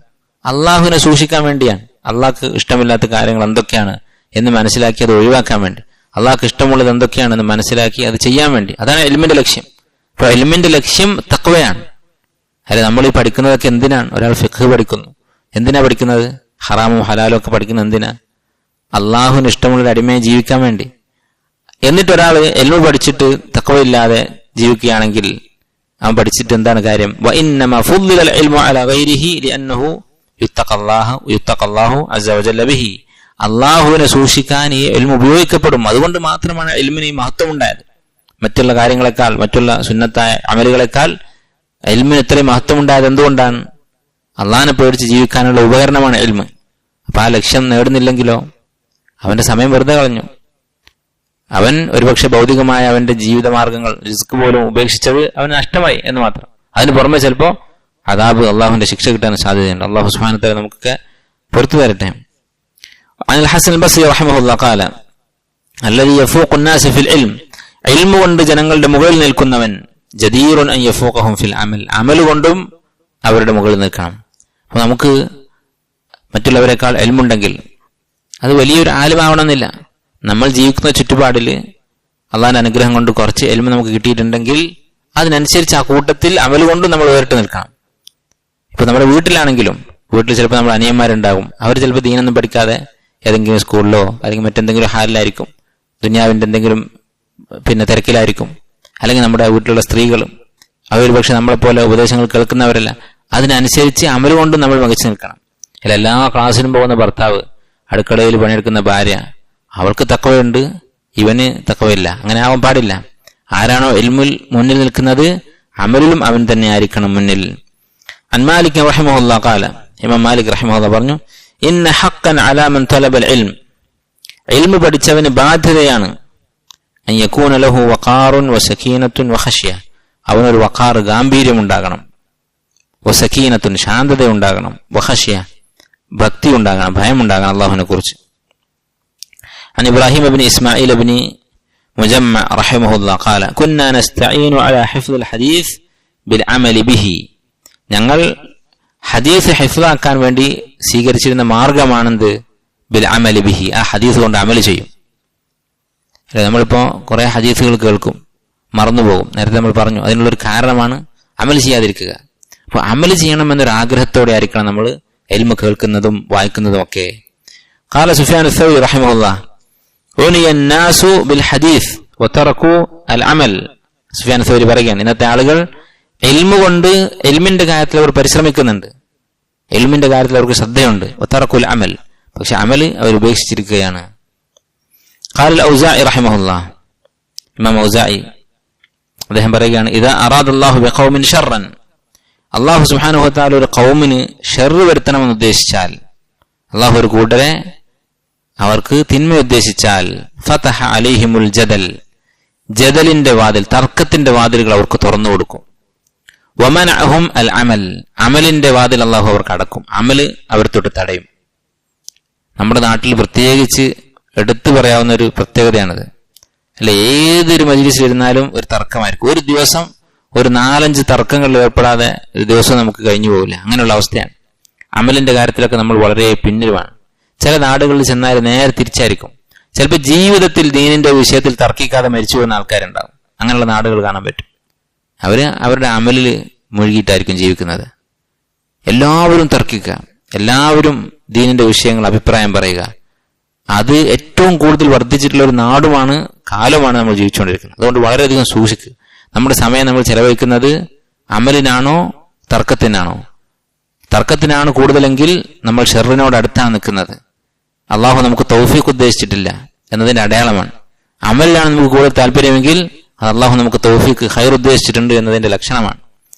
അള്ളാഹുവിനെ സൂക്ഷിക്കാൻ വേണ്ടിയാണ്. അള്ളാഹ്ക്ക് ഇഷ്ടമില്ലാത്ത കാര്യങ്ങൾ എന്തൊക്കെയാണ് എന്ന് മനസ്സിലാക്കി അത് ഒഴിവാക്കാൻ വേണ്ടി, അള്ളാഹ്ക്ക് ഇഷ്ടമുള്ളത് എന്തൊക്കെയാണെന്ന് മനസ്സിലാക്കി അത് ചെയ്യാൻ വേണ്ടി, അതാണ് ഇൽമിന്റെ ലക്ഷ്യം. അപ്പൊ ഇൽമിന്റെ ലക്ഷ്യം തഖ്വയാണ്. അല്ലെ, നമ്മൾ ഈ പഠിക്കുന്നതൊക്കെ എന്തിനാണ്? ഒരാൾ ഫിഖ് പഠിക്കുന്നു, എന്തിനാ പഠിക്കുന്നത്? ഹറാമും ഹലാലും ഒക്കെ പഠിക്കുന്നത് എന്തിനാ? അള്ളാഹുവിന് ഇഷ്ടമുള്ള അടിമയെ ജീവിക്കാൻ വേണ്ടി. എന്നിട്ടൊരാൾ ഇൽമു പഠിച്ചിട്ട് തഖ്വയില്ലാതെ ജീവിക്കുകയാണെങ്കിൽ അവൻ പഠിച്ചിട്ട് എന്താണ് കാര്യം? വഇന്നമാ ഫുദ്ദിലൽ ഇൽമു അലാ ഗൈരിഹി ലിഅന്നഹു യുത്തഖല്ലാഹു അസ്സ വജല്ല ബിഹി. അള്ളാഹുവിനെ സൂക്ഷിക്കാൻ ഈ ഇൽമ് ഉപയോഗിക്കപ്പെടും. അതുകൊണ്ട് മാത്രമാണ് ഇൽമിന് ഈ മഹത്വം ഉണ്ടായത്. മറ്റുള്ള കാര്യങ്ങളെക്കാൾ, മറ്റുള്ള സുന്നത്തായ അമലുകളെക്കാൾ ഇൽമിന് ഇത്രയും മഹത്വം ഉണ്ടായത് എന്തുകൊണ്ടാണ്? അള്ളാഹിനെ പേടിച്ച് ജീവിക്കാനുള്ള ഉപകരണമാണ് ഇൽമ്. അപ്പൊ ആ ലക്ഷ്യം നേടുന്നില്ലെങ്കിലോ അവന്റെ സമയം വെറുതെ കളഞ്ഞു. അവൻ ഒരുപക്ഷെ ഭൗതികമായ അവന്റെ ജീവിതമാർഗങ്ങൾ, റിസ്ക് പോലും ഉപേക്ഷിച്ചത് അവന് നഷ്ടമായി എന്ന് മാത്രം. അതിന് പുറമെ ചിലപ്പോ അദാബ്, അള്ളാഹുവിന്റെ ശിക്ഷ കിട്ടാൻ സാധ്യതയുണ്ട്. അള്ളാഹു സുബ്ഹാനഹു വ തആല നമുക്കൊക്കെ പുറത്തു തരട്ടെ. അനിൽ ഹസൻ ബസ്രി റഹിമഹുല്ലാഹ് ഖാല അല്ലദീ യഫൂഖു الناس ഫിൽ ഇൽം, ഇൽമു കൊണ്ട് ജനങ്ങളുടെ മുകളിൽ നിൽക്കുന്നവൻ ജദീറുൻ അൻ യഫൂഖഹും ഫിൽ അമൽ, അമൽ കൊണ്ടും അവരുടെ മുകളിൽ നിൽക്കണം. അപ്പൊ നമുക്ക് മറ്റുള്ളവരെക്കാൾ ഇൽമുണ്ടെങ്കിൽ അത് വലിയൊരു ആലിമാവണമെന്നില്ല. നമ്മൾ ജീവിക്കുന്ന ചുറ്റുപാടിൽ അള്ളാഹിന്റെ അനുഗ്രഹം കൊണ്ട് കുറച്ച് ഇൽമു നമുക്ക് കിട്ടിയിട്ടുണ്ടെങ്കിൽ അതിനനുസരിച്ച് ആ കൂട്ടത്തിൽ അമൽ കൊണ്ടും നമ്മൾ വേറിട്ട് നിൽക്കണം. ഇപ്പൊ നമ്മുടെ വീട്ടിലാണെങ്കിലും, വീട്ടിൽ ചിലപ്പോൾ നമ്മുടെ അനിയന്മാരുണ്ടാകും. അവർ ചിലപ്പോൾ ദീനൊന്നും പഠിക്കാതെ ഏതെങ്കിലും സ്കൂളിലോ അല്ലെങ്കിൽ മറ്റെന്തെങ്കിലും ഹാലിലായിരിക്കും, ദുനിയാവിന്റെ എന്തെങ്കിലും തിരക്കിലായിരിക്കും. അല്ലെങ്കിൽ നമ്മുടെ വീട്ടിലുള്ള സ്ത്രീകളും അവർ പക്ഷെ നമ്മളെപ്പോലെ ഉപദേശങ്ങൾ കേൾക്കുന്നവരല്ല. അതിനനുസരിച്ച് അമൽ കൊണ്ടും നമ്മൾ മികച്ചു നിൽക്കണം. അല്ല, എല്ലാ ക്ലാസ്സിലും പോകുന്ന ഭർത്താവ്, അടുക്കളയിൽ പണിയെടുക്കുന്ന ഭാര്യ, അവൾക്ക് തക്കവയുണ്ട്, ഇവന് തക്കവയില്ല. അങ്ങനെ ആവാൻ പാടില്ല. ആരാണോ ഇൽമുൽ മുന്നിൽ നിൽക്കുന്നത് അമലിലും അവൻ തന്നെ ആയിരിക്കണം മുന്നിൽ. അൻ മാലിക് റഹിമഹുല്ലാഹ് ഖാല, ഇമാം മാലിക് റഹിമഹുല്ലാഹ് പറഞ്ഞു, ഇന്ന ഹഖ്ഖൻ അലാ മൻ തലബൽ ഇൽം, ഇൽമു പഠിച്ചവന് ബാധ്യതയാണ് അൻ യകൂന ലഹു വഖാറുൻ വസകീനത്തുൻ വഖശ്യ, അവനൊരു വഖാർ, ഗാംഭീര്യം ഉണ്ടാകണം, വസകീനത്തുൻ, ശാന്തത ഉണ്ടാകണം, വഖശ്യ, ഭക്തി ഉണ്ടാകണം, ഭയം ഉണ്ടാകണം അള്ളാഹുവിനെ കുറിച്ച്. അൻ ഇബ്രാഹിം ഇബ്നു ഇസ്മാഈൽ ഇബ്നു മുജമ്മഅ റഹിമഹുല്ലാഹ് ഖാല കുന്നാ നസ്തഈനു അലാ ഹിഫ്ദിൽ ഹദീസ് ബിൽ അമലി ബിഹി, ഞങ്ങൾ ഹദീസ് ഹിഫ്ളാക്കാൻ വേണ്ടി സ്വീകരിച്ചിരുന്ന മാർഗമാണെന്ത്? ബിൽ അമലി ബിഹി, ആ ഹദീസ് കൊണ്ട് അമൽ ചെയ്യും. അല്ലെ, നമ്മളിപ്പോ കുറെ ഹദീസുകൾ കേൾക്കും, മറന്നുപോകും. നേരത്തെ നമ്മൾ പറഞ്ഞു അതിനുള്ളൊരു കാരണമാണ് അമൽ ചെയ്യാതിരിക്കുക. അപ്പൊ അമൽ ചെയ്യണമെന്നൊരു ആഗ്രഹത്തോടെ ആയിരിക്കണം നമ്മൾ ഇൽമു കേൾക്കുന്നതും വായിക്കുന്നതും ഒക്കെ. ഖാല സുഫിയാൻ അസ്-സൗരി റഹിമഹുല്ലാഹ് ഉനിയ അന്നാസു ബിൽ ഹദീസ് വതറകു അൽ അമൽ. സുഫിയാൻ അസ്-സൗരി പറയുകയാണ്, ഇന്നത്തെ ആളുകൾ ഇൽമു കൊണ്ട് ഇൽമിന്റെ കാര്യത്തിൽ അവർ പരിശ്രമിക്കുന്നുണ്ട്, ഇൽമിന്റെ കാര്യത്തിൽ അവർക്ക് ശ്രദ്ധയുണ്ട്, വതറകുൽ അമൽ, പക്ഷെ അമൽ അവർ ഉപേക്ഷിച്ചിരിക്കുകയാണ്. ഖാല ഔസാഇ റഹിമഹുല്ലാഹ്, ഇമാം ഔസാഇ അദ്ദേഹം പറയുകയാണ്, ഇദാ അറാദല്ലാഹു ബിഖൗമിൻ ശർറൻ, അല്ലാഹു സുബ്ഹാനഹു വ തആല ഒരു ഖൗമിന് ഷർറ് വരുത്തണമെന്ന് ഉദ്ദേശിച്ചാൽ, അല്ലാഹു ഒരു കൂട്ടരെ അവർക്ക് തിന്മ ഉദ്ദേശിച്ചാൽ, ഫതഹ അലൈഹിമുൽ ജദൽ, ജദലിന്റെ വാതിൽ, തർക്കത്തിന്റെ വാതിലുകൾ അവർക്ക് തുറന്നു കൊടുക്കും. വമനഅഹും അൽ അമൽ, അമലിന്റെ വാതിൽ അല്ലാഹു അവർക്ക് അടക്കും, അമല് അവർ തൊട്ട് തടയും. നമ്മുടെ നാട്ടിൽ പ്രത്യേകിച്ച് എടുത്തു പറയാവുന്ന ഒരു പ്രത്യേകതയാണിത്. അല്ലെ, ഏതൊരു മജ്‌ലിസിലിരുന്നാലും ഒരു തർക്കമായിരിക്കും. ഒരു ദിവസം ഒരു 4-5 തർക്കങ്ങളിൽ ഏർപ്പെടാതെ ഒരു ദിവസം നമുക്ക് കഴിഞ്ഞു പോകില്ല. അങ്ങനെയുള്ള അവസ്ഥയാണ്. അമലിന്റെ കാര്യത്തിലൊക്കെ നമ്മൾ വളരെ പിന്നിലുമാണ്. ചില നാടുകളിൽ ചെന്നാൽ നേരെ തിരിച്ചായിരിക്കും. ചിലപ്പോൾ ജീവിതത്തിൽ ദീനിന്റെ വിഷയത്തിൽ തർക്കിക്കാതെ മരിച്ചു പോകുന്ന ആൾക്കാരുണ്ടാവും. അങ്ങനെയുള്ള നാടുകൾ കാണാൻ പറ്റും. അവര് അവരുടെ അമലിൽ മുഴുകിയിട്ടായിരിക്കും ജീവിക്കുന്നത്. എല്ലാവരും തർക്കിക്കുക, എല്ലാവരും ദീനിന്റെ വിഷയങ്ങൾ അഭിപ്രായം പറയുക, അത് ഏറ്റവും കൂടുതൽ വർദ്ധിച്ചിട്ടുള്ള ഒരു നാടുമാണ്, കാലമാണ് നമ്മൾ ജീവിച്ചുകൊണ്ടിരിക്കുന്നത്. അതുകൊണ്ട് വളരെയധികം സൂക്ഷിക്കുക. നമ്മുടെ സമയം നമ്മൾ ചെലവഴിക്കുന്നത് അമലിനാണോ തർക്കത്തിനാണോ? തർക്കത്തിനാണ് കൂടുതലെങ്കിൽ നമ്മൾ ഷർറിനോട് അടുത്താണ് നിൽക്കുന്നത്. അള്ളാഹു നമുക്ക് തൗഫീഖ് ഉദ്ദേശിച്ചിട്ടില്ല എന്നതിന്റെ അടയാളമാണ്. അമലിലാണ് നമുക്ക് കൂടുതൽ താല്പര്യമെങ്കിൽ അത് അള്ളാഹു നമുക്ക് തൗഫീഖ്, ഖൈർ ഉദ്ദേശിച്ചിട്ടുണ്ട് എന്നതിന്റെ ലക്ഷണമാണ്.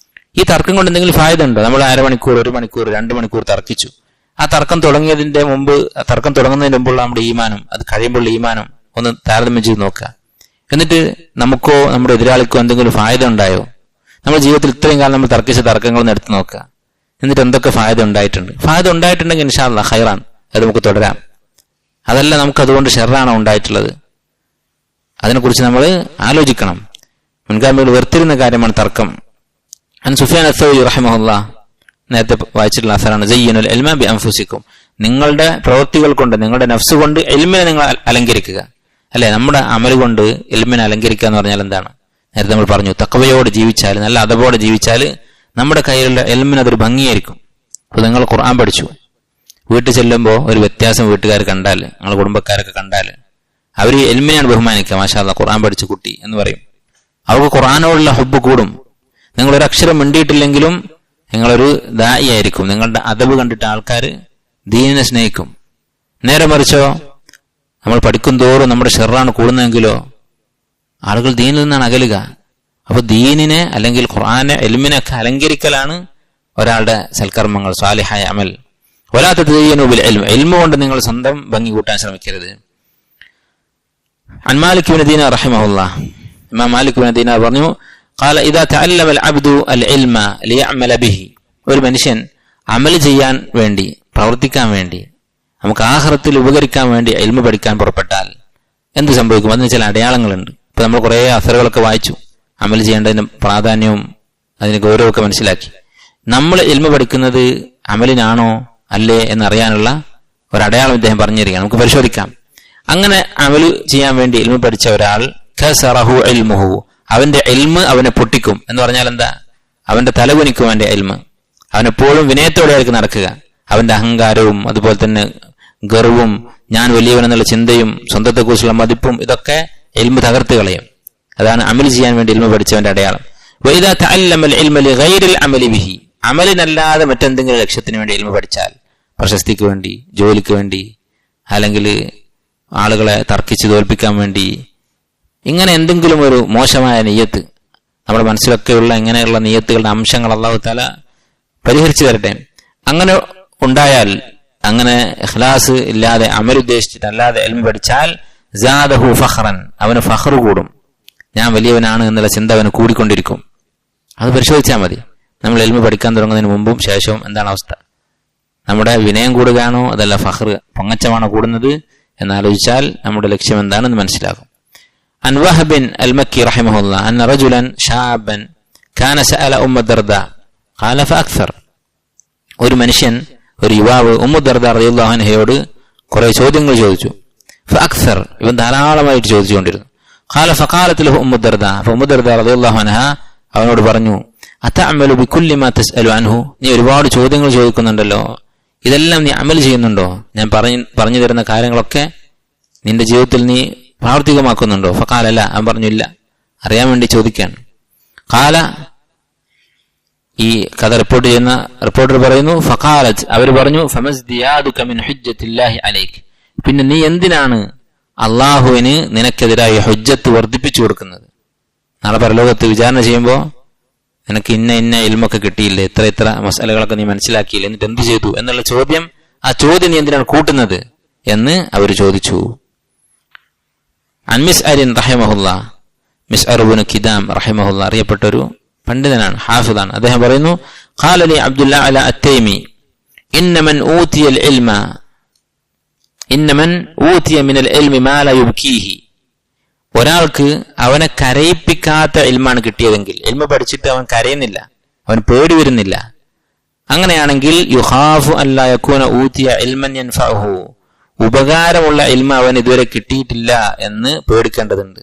ഈ തർക്കം കൊണ്ട് എന്തെങ്കിലും ഫായദ ഉണ്ടോ? നമ്മൾ 1/2 മണിക്കൂർ, 1 മണിക്കൂർ, 2 മണിക്കൂർ തർക്കിച്ചു. ആ തർക്കം തുടങ്ങുന്നതിന്റെ മുമ്പുള്ള നമ്മുടെ ഈമാനും അത് കഴിയുമ്പോൾ ഈമാനും ഒന്ന് താരതമ്യം ചെയ്ത് നോക്കുക. എന്നിട്ട് നമുക്കോ നമ്മുടെ എതിരാളിക്കോ എന്തെങ്കിലും ഫായദ ഉണ്ടായോ? നമ്മുടെ ജീവിതത്തിൽ ഇത്രയും കാലം നമ്മൾ തർക്കിച്ച തർക്കങ്ങളൊന്ന് എടുത്ത് നോക്കുക. എന്നിട്ട് എന്തൊക്കെ ഫായദ ഉണ്ടായിട്ടുണ്ട്? ഫായദ ഉണ്ടായിട്ടുണ്ടെങ്കിൽ ഇൻഷാ അല്ലാഹ് ഖൈറാൻ, അത് നമുക്ക് തുടരാം. അതല്ല നമുക്ക് അതുകൊണ്ട് ഷർറാണോ ഉണ്ടായിട്ടുള്ളത്, അതിനെക്കുറിച്ച് നമ്മൾ ആലോചിക്കണം. മുൻഗാമികൾ വെറുത്തിരുന്ന കാര്യമാണ് തർക്കം. അൻ സുഫിയാൻ അസ്-സൗരി റഹിമഹുല്ലാഹ് നേരത്തെ വായിച്ചിട്ടുള്ള അസറാണ്, സയ്യിനുൽ ഇൽമ ബി അൻഫുസിക്കും, നിങ്ങളുടെ പ്രവൃത്തികൾ കൊണ്ട്, നിങ്ങളുടെ നഫ്സ് കൊണ്ട് ഇൽമിനെ നിങ്ങൾ അലങ്കരിക്കുക. അല്ലെ, നമ്മുടെ അമൽ കൊണ്ട് ഇൽമിനെ അലങ്കരിക്കുക എന്ന് പറഞ്ഞാൽ എന്താണ്? നേരത്തെ നമ്മൾ പറഞ്ഞു, തഖ്വയോടെ ജീവിച്ചാൽ, നല്ല അദബോടെ ജീവിച്ചാൽ നമ്മുടെ കയ്യിലുള്ള ഇൽമിന് അതൊരു ഭംഗിയായിരിക്കും. അപ്പോൾ നിങ്ങൾ ഖുർആൻ പഠിച്ചു, വീട്ടിൽ ചെല്ലുമ്പോൾ ഒരു വ്യത്യാസം വീട്ടുകാർ കണ്ടാൽ, നിങ്ങളുടെ കുടുംബക്കാരൊക്കെ കണ്ടാൽ അവർ ഇൽമിനെയാണ് ബഹുമാനിക്കുക. മാഷാ അല്ലാഹ് ഖുർആൻ പഠിച്ചു കുട്ടി എന്ന് പറയും. അവർക്ക് ഖുർആനോടുള്ള ഹുബ്ബ് കൂടും. നിങ്ങളൊരു അക്ഷരം മിണ്ടിയിട്ടില്ലെങ്കിലും നിങ്ങളൊരു ദാഇ ആയിരിക്കും. നിങ്ങളുടെ അദബ് കണ്ടിട്ട് ആൾക്കാർ ദീനിനെ സ്നേഹിക്കും. നേരെ മറിച്ചോ നമ്മൾ പഠിക്കും തോറും നമ്മുടെ ഷെറാണ് കൂടുന്നതെങ്കിലോ ആളുകൾ ദീനിൽ നിന്നാണ് അകലുക. അപ്പൊ ദീനിനെ അല്ലെങ്കിൽ ഖുർആനെ ഇൽമിനൊക്കെ അലങ്കരിക്കലാണ് ഒരാളുടെ സൽക്കർമ്മങ്ങൾ, സ്വാലിഹായ അമൽ. വലാ തതയ്യനു ബിൽ ഇൽം, ഇൽമ കൊണ്ട് നിങ്ങൾ സ്വന്തം ഭംഗി കൂട്ടാൻ ശ്രമിക്കരുത്. അൻ മാലിക് ഇബ്നു ദീനാർ റഹിമഹുല്ലാഹ്, ഇമാം മാലിക് ഇബ്നു ദീനാർ പറഞ്ഞു, ഖാല ഇദാ തഅല്ലമ അൽ അബ്ദു അൽ ഇൽമ ലിയഅമല ബിഹി, ഒരു മനുഷ്യൻ അമൽ ചെയ്യാൻ വേണ്ടി, പ്രവർത്തിക്കാൻ വേണ്ടി, നമുക്ക് ആഖിറത്തിൽ ഉപകരിക്കാൻ വേണ്ടി ഇൽമ പഠിക്കാൻ പുറപ്പെട്ടാൽ എന്ത് സംഭവിക്കും? അതിന് ചില അടയാളങ്ങളുണ്ട്. ഇപ്പൊ നമ്മൾ കുറെ അസറുകളൊക്കെ വായിച്ചു, അമൽ ചെയ്യേണ്ടതിന് പ്രാധാന്യവും അതിന് ഗൗരവമൊക്കെ മനസ്സിലാക്കി. നമ്മൾ ഇൽമ പഠിക്കുന്നത് അമലിനാണോ അല്ലേ എന്നറിയാനുള്ള ഒരടയാളം ഇദ്ദേഹം പറഞ്ഞിരിക്കുകയാണ്. നമുക്ക് പരിശോധിക്കാം. അങ്ങനെ അമൽ ചെയ്യാൻ വേണ്ടി ഇൽമ പഠിച്ച ഒരാൾ കസറഹു ഇൽമുഹു, അവന്റെ ഇൽമ അവനെ പൊട്ടിക്കും എന്ന് പറഞ്ഞാൽ എന്താ? അവന്റെ തലകുനിക്കും അവന്റെ ഇൽമ. അവനെപ്പോഴും വിനയത്തോടെയായിരിക്കും നടക്കുക. അവന്റെ അഹങ്കാരവും അതുപോലെ തന്നെ ഗർവും, ഞാൻ വലിയവനെന്നുള്ള ചിന്തയും സ്വന്തത്തെക്കുറിച്ചുള്ള മതിപ്പും ഇതൊക്കെ ഇൽമ തകർത്ത് കളയും. അതാണ് അമൽ ചെയ്യാൻ വേണ്ടി ഇൽമ പഠിച്ചവന്റെ അടയാളം. വഇദാ തഅല്ലമ അൽ ഇൽമ ലിഗൈരിൽ അമലി ബിഹി, അമലിനല്ലാതെ മറ്റെന്തെങ്കിലും ലക്ഷ്യത്തിന് വേണ്ടി ഇൽമ പഠിച്ചാൽ, പ്രശസ്തിക്ക് വേണ്ടി, ജോലിക്ക് വേണ്ടി, അല്ലെങ്കിൽ ആളുകളെ തർക്കിച്ച് തോൽപ്പിക്കാൻ വേണ്ടി, ഇങ്ങനെ എന്തെങ്കിലും ഒരു മോശമായ നിയ്യത്ത്, നമ്മുടെ മനസ്സിലൊക്കെയുള്ള ഇങ്ങനെയുള്ള നിയ്യത്തുകളുടെ അംശങ്ങൾ അല്ലാഹു തആല പരിഹരിച്ചു തരട്ടെ. അങ്ങനെ ഉണ്ടായാൽ, അങ്ങനെ ഇഖ്ലാസ് ഇല്ലാതെ അമൽ ഉദ്ദേശിച്ചിട്ടല്ലാതെ ഇൽമ പഠിച്ചാൽ സാദഹു ഫഖ്റൻ, അവന് ഫഖ്ർ കൂടും. ഞാൻ വലിയവനാണ് എന്നുള്ള ചിന്ത അവന് കൂടിക്കൊണ്ടിരിക്കും. അത് പരിശോധിച്ചാൽ മതി. നമ്മൾ ഇൽമ പഠിക്കാൻ തുടങ്ങുന്നതിന് മുമ്പും ശേഷവും എന്താണ് അവസ്ഥ? നമ്മുടെ വിനയം കൂടുകയാണോ അതല്ല ഫഖ്ർ, പൊങ്ങച്ചമാണോ കൂടുന്നത് എന്നാലോചിച്ചാൽ നമ്മുടെ ലക്ഷ്യം എന്താണെന്ന് മനസ്സിലാകും. അൻ വഹബിൻ അൽ മക്കി റഹിമഹുല്ലാഹ് അന്ന റജുലൻ ശാബൻ കാന സഅല ഉമ്മ ദർദ ഖാല ഫഅക്സർ, ഒരു മനുഷ്യൻ, ഒരു യുവാവ് ഉമ്മു ദർദ റളിയല്ലാഹു അൻഹയോട് കുറെ ചോദ്യങ്ങൾ ചോദിച്ചു. ഫഅക്സർ, ഇവൻ ധാരാളമായിട്ട് ചോദിച്ചുകൊണ്ടിരുന്നു. ഖാല ഫഖാലത്ത് ലഹു ഉമ്മു ദർദ, ഉമ്മു ദർദ റളിയല്ലാഹു അൻഹ അവനോട് പറഞ്ഞു, അതഅമലു ബികുല്ലി മാ തസ്അലു അൻഹു, നീ ഒരുപാട് ചോദ്യങ്ങൾ ചോദിക്കുന്നുണ്ടല്ലോ, ഇതെല്ലാം നീ അമൽ ചെയ്യുന്നുണ്ടോ? ഞാൻ പറഞ്ഞു തരുന്ന കാര്യങ്ങളൊക്കെ നിന്റെ ജീവിതത്തിൽ നീ പ്രാവർത്തികമാക്കുന്നുണ്ടോ? ഫഖാല ല, അവൻ പറഞ്ഞു ഇല്ല, അറിയാൻ വേണ്ടി ചോദിക്കാണ്. ഖാല, ഈ കഥ റിപ്പോർട്ട് ചെയ്യുന്ന റിപ്പോർട്ടർ പറയുന്നു, ഫഖാലത്ത്, അവർ പറഞ്ഞു, ഫമസ്ദിയാദുക മിൻ ഹുജ്ജത്തില്ലാഹി അലൈക്, പിന്നെ നീ എന്തിനാണ് അള്ളാഹുവിന് നിനക്കെതിരായി ഹുജ്ജത്ത് വർദ്ധിപ്പിച്ചു കൊടുക്കുന്നത്? നാളെ പരലോകത്ത് വിചാരണ ചെയ്യുമ്പോൾ നിനക്ക് ഇന്ന ഇൽമൊക്കെ കിട്ടിയില്ലേ, ഇത്ര മസാലകളൊക്കെ നീ മനസ്സിലാക്കിയില്ലേ, എന്നിട്ട് എന്ത് ചെയ്തു എന്നുള്ള ചോദ്യം, ആ ചോദ്യം നീ എന്തിനാണ് കൂട്ടുന്നത് എന്ന് അവർ ചോദിച്ചു. അൻ മിസ്അരിൻ റഹിമഹുല്ലാഹ്, മിസ്അർ ഇബ്നു കിദാം റഹിമഹുല്ലാഹ് അറിയപ്പെട്ട ഒരു പണ്ഡിതനാണ്, ഹാഫിദാണ്. അദ്ദേഹം പറയുന്നു, ഖാല ലി അബ്ദുല്ലാ അല അത്തൈമി ഇന്നമൻ ഊതിയ മിനൽ ഇൽമി മാ ലാ യുബ്കീഹി, ഒരാൾക്ക് അവനെ കരയിപ്പിക്കാത്ത ഇൽമാണ് കിട്ടിയതെങ്കിൽ, ഇൽമ പഠിച്ചിട്ട് അവൻ കരയുന്നില്ല, അവൻ പേടി വരുന്നില്ല, അങ്ങനെയാണെങ്കിൽ യുഖാഫു അല്ലാ യകൂന ഊതിയ ഇൽമൻ യൻഫഉഹു, ഉപകാരമുള്ള ഇൽമ അവൻ ഇതുവരെ കിട്ടിയിട്ടില്ല എന്ന് പേടിക്കേണ്ടതുണ്ട്,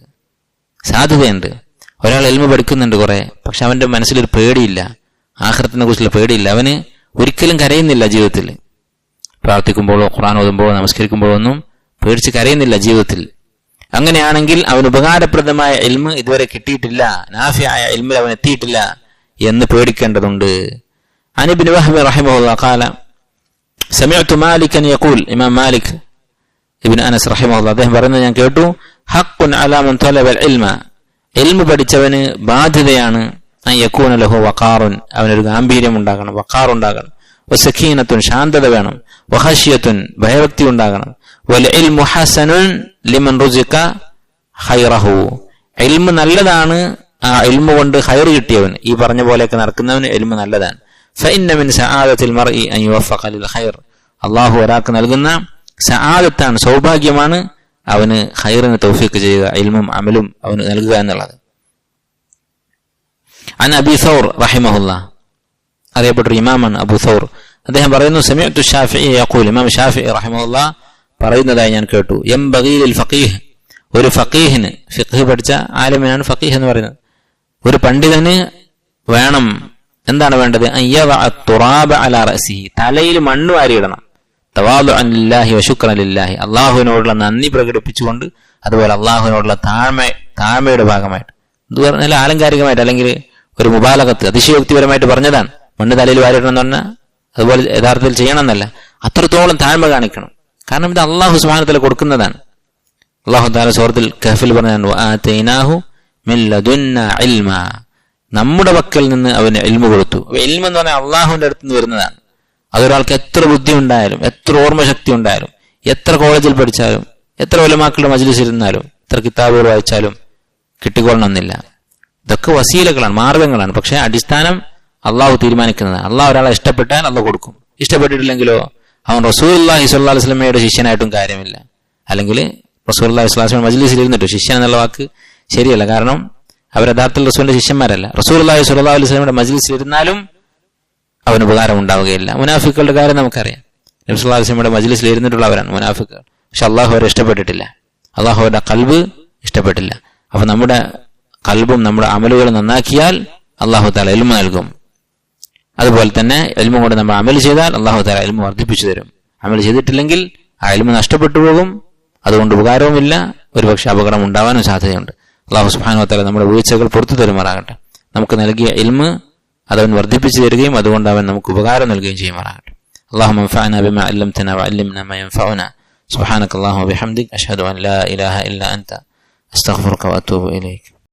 സാധ്യതയുണ്ട്. ഒരാൾ ഇൽമ പഠിക്കുന്നുണ്ട് കുറെ, പക്ഷെ അവന്റെ മനസ്സിലൊരു പേടിയില്ല, ആഖിറത്തിനെ കുറിച്ചുള്ള പേടിയില്ല, അവന് ഒരിക്കലും കരയുന്നില്ല ജീവിതത്തിൽ. പ്രാർത്ഥിക്കുമ്പോഴോ ഖുർആൻ ഓതുമ്പോഴോ നമസ്കരിക്കുമ്പോഴോ ഒന്നും പേടിച്ച് കരയുന്നില്ല ജീവിതത്തിൽ. അങ്ങനെയാണെങ്കിൽ അവന് ഉപകാരപ്രദമായ ഇൽമ ഇതുവരെ കിട്ടിയിട്ടില്ല, നാഫിയായ ഇൽമിൽ അവൻ എത്തിയിട്ടില്ല എന്ന് പേടിക്കേണ്ടതുണ്ട്. അൻ ഇബ്നു വഹബ് റഹിമഹുല്ലാഹ് ഖാല സമിഅ്തു മാലികൻ യഖൂൽ, ഇമാം മാലിക് ഇബ്നു അനസ് റഹിമഹുല്ലാഹ് അദ്ദേഹം പറയുന്നത് ഞാൻ കേട്ടു, ഹഖ്ഖുൻ അലാ മൻ തലബൽ ഇൽമ, ഇൽമ പഠിച്ചവന് ബാധ്യതയാണ്, അൻ യകൂന ലഹു വഖാറുൻ, അവനൊരു ഗാംഭീര്യം ഉണ്ടാകണം, വഖാർ ഉണ്ടാകണം, വസക്കീനത്തുൻ, ശാന്തത വേണം, വഖശിയത്തുൻ, ഭയഭക്തി ഉണ്ടാകണം, വൽ ഇൽമു ഹസനുൻ ലിമൻ റുസിക ഖൈറഹു, ഇൽമ നല്ലതാണ്, ആ ഇൽമ കൊണ്ട് ഖൈർ കിട്ടിയവൻ, ഈ പറഞ്ഞ പോലെയൊക്കെ നടക്കുന്നവന് ഇൽമ നല്ലതാണ്. ഫഇന്ന മിൻ സആദത്തിൽ മർഇ അൻ യുവഫഖ ലിൽ ഖൈർ, അല്ലാഹു ഒരാൾക്ക് നൽകുന്ന സആദത്താണ്, സൗഭാഗ്യമാണ് അവന് ഖൈറിന് തൗഫീഖ് ചെയ്യുക, ഇൽമും അമലും അവന് നൽകുക എന്നുള്ളത്. അൻ അബി സൗർ റഹിമഹുല്ലാഹ് അറിയപ്പെട്ടൊരു ഇമാമാണ് അബൂ സൗർ, അദ്ദേഹം പറയുന്നു, സമിഅ്തു ശാഫിഈ യഖൂൽ, ഇമാം ശാഫിഈ റഹിമഹുല്ലാഹ് പറയുന്നതായി ഞാൻ കേട്ടു, യംബഗീ ലിൽ ഫഖീഹ്, ഒരു ഫഖീഹിന്, ഫിഖ് പഠിച്ച ആലിമിനാണ് ഫഖീഹ് എന്ന് പറയുന്നത്, ഒരു പണ്ഡിതന് വേണം, എന്താണ് വേണ്ടത്? അൻ യദഅ തുറാബ അലാ റഅസിഹി, തലയിൽ മണ്ണ് വാരിയിടണം, തവാദുഅൻ ലില്ലാഹി വശുക്രൻ ലില്ലാഹി, അള്ളാഹുവിനോടുള്ള നന്ദി പ്രകടിപ്പിച്ചുകൊണ്ട്, അതുപോലെ അള്ളാഹുവിനോടുള്ള താഴ്മയുടെ ഭാഗമായിട്ട്, ഇത് പറഞ്ഞാൽ ആലങ്കാരികമായിട്ട് അല്ലെങ്കിൽ ഒരു മുബാലകത്ത്, അതിശയോക്തിപരമായിട്ട് പറഞ്ഞതാണ്, മണ്ണ് തലയിൽ വാരിയിടണം എന്ന് പറഞ്ഞാൽ അതുപോലെ യഥാർത്ഥത്തിൽ ചെയ്യണം എന്നല്ല, അത്രത്തോളം താഴ്മ കാണിക്കണം. കാരണം ഇത് അള്ളാഹു സുബ്ഹാനഹു വ തആല കൊടുക്കുന്നതാണ്. അള്ളാഹു തആല സൂറത്തുൽ കഹ്ഫിൽ പറഞ്ഞതാണ്, വആതൈനാഹു മിൻ ലദുന്നാ ഇൽമ, നമ്മുടെ പക്കൽ നിന്ന് അവന് ഇൽമ കൊടുത്തു. ഇൽമ എന്ന് പറഞ്ഞാൽ അള്ളാഹുവിന്റെ അടുത്ത് നിന്ന് വരുന്നതാണ്. അതൊരാൾക്ക് എത്ര ബുദ്ധി ഉണ്ടായാലും, എത്ര ഓർമ്മശക്തി ഉണ്ടായാലും, എത്ര കോളേജിൽ പഠിച്ചാലും, എത്ര ഉലമാക്കളുടെ മജ്ലിസിൽ ഇരുന്നാലും, എത്ര കിതാബുകൾ വായിച്ചാലും കിട്ടിക്കൊള്ളണമെന്നില്ല. ഇതൊക്കെ വസീലകളാണ്, മാർഗങ്ങളാണ്. പക്ഷെ അടിസ്ഥാനം അള്ളാഹു തീരുമാനിക്കുന്നതാണ്. അള്ളാഹു ഒരാളെ ഇഷ്ടപ്പെട്ടാൽ അള്ളാഹു കൊടുക്കും. ഇഷ്ടപ്പെട്ടിട്ടില്ലെങ്കിലോ അവൻ റസൂലുള്ളാഹി സ്വല്ലല്ലാഹു അലൈഹി വസല്ലമയുടെ ശിഷ്യനായിട്ടും കാര്യമില്ല. അല്ലെങ്കിൽ റസൂലുള്ളാഹി സ്വല്ലല്ലാഹു അലൈഹി വസല്ലം മജ്ലിസിൽ ഇരുന്നിട്ട് ശിഷ്യൻ എന്നുള്ള വാക്ക് ശരിയല്ല. കാരണം അവർ യഥാർത്ഥത്തിൽ റസൂലിന്റെ ശിഷ്യന്മാരല്ല. റസൂലുള്ളാഹി സ്വല്ലല്ലാഹു അലൈഹി വസല്ലമയുടെ മജ്ലിസിൽ ഇരുന്നാലും അവന് ഉപകാരം ഉണ്ടാവുകയില്ല. മുനാഫിക്കുകളുടെ കാര്യം നമുക്കറിയാം. നബി സല്ലല്ലാഹു അലൈഹി വസല്ലമയുടെ മജ്ലിസിൽ ഇരുന്നിട്ടുള്ളവരാണ് മുനാഫിക്കുകൾ. പക്ഷെ അള്ളാഹു അവരെ ഇഷ്ടപ്പെട്ടിട്ടില്ല. അള്ളാഹു അവരുടെ ഖൽബ് ഇഷ്ടപ്പെട്ടില്ല. അപ്പൊ നമ്മുടെ ഖൽബും നമ്മുടെ അമലുകളും നന്നാക്കിയാൽ അള്ളാഹു തആല ഇൽമ നൽകും. അതുപോലെ തന്നെ ഇൽമ കൊണ്ട് നമ്മൾ അമൽ ചെയ്താൽ അള്ളാഹു തആല ഇൽമ വർദ്ധിപ്പിച്ചു തരും. അമൽ ചെയ്തിട്ടില്ലെങ്കിൽ ആ ഇൽമ നഷ്ടപ്പെട്ടു പോകും. അതുകൊണ്ട് ഉപകാരവുമില്ല, ഒരുപക്ഷെ അപകടം ഉണ്ടാവാനും സാധ്യതയുണ്ട്. അള്ളാഹു സുബ്ഹാനഹു വ തആല നമ്മുടെ വീഴ്ചകൾ പുറത്തു തരുമാറാകട്ടെ. നമുക്ക് നൽകിയ ഇൽമ അതവൻ വർദ്ധിപ്പിച്ചു തരികയും അതുകൊണ്ട് അവൻ നമുക്ക് ഉപകാരം നൽകുകയും ചെയ്യുമാറാകട്ടെ. അല്ലാഹുമ്മ അൻഫഅനാ ബിമാ അല്ലംതനാ വഅല്ലിംനാ മാ യൻഫഉനാ. സുബ്ഹാനക അല്ലാഹുമ്മ വബിഹംദിക അഷ്ഹദു അൻ ലാ ഇലാഹ ഇല്ലാ അൻത അസ്തഗ്ഫിറുക വഅതൂബു ഇലൈക്.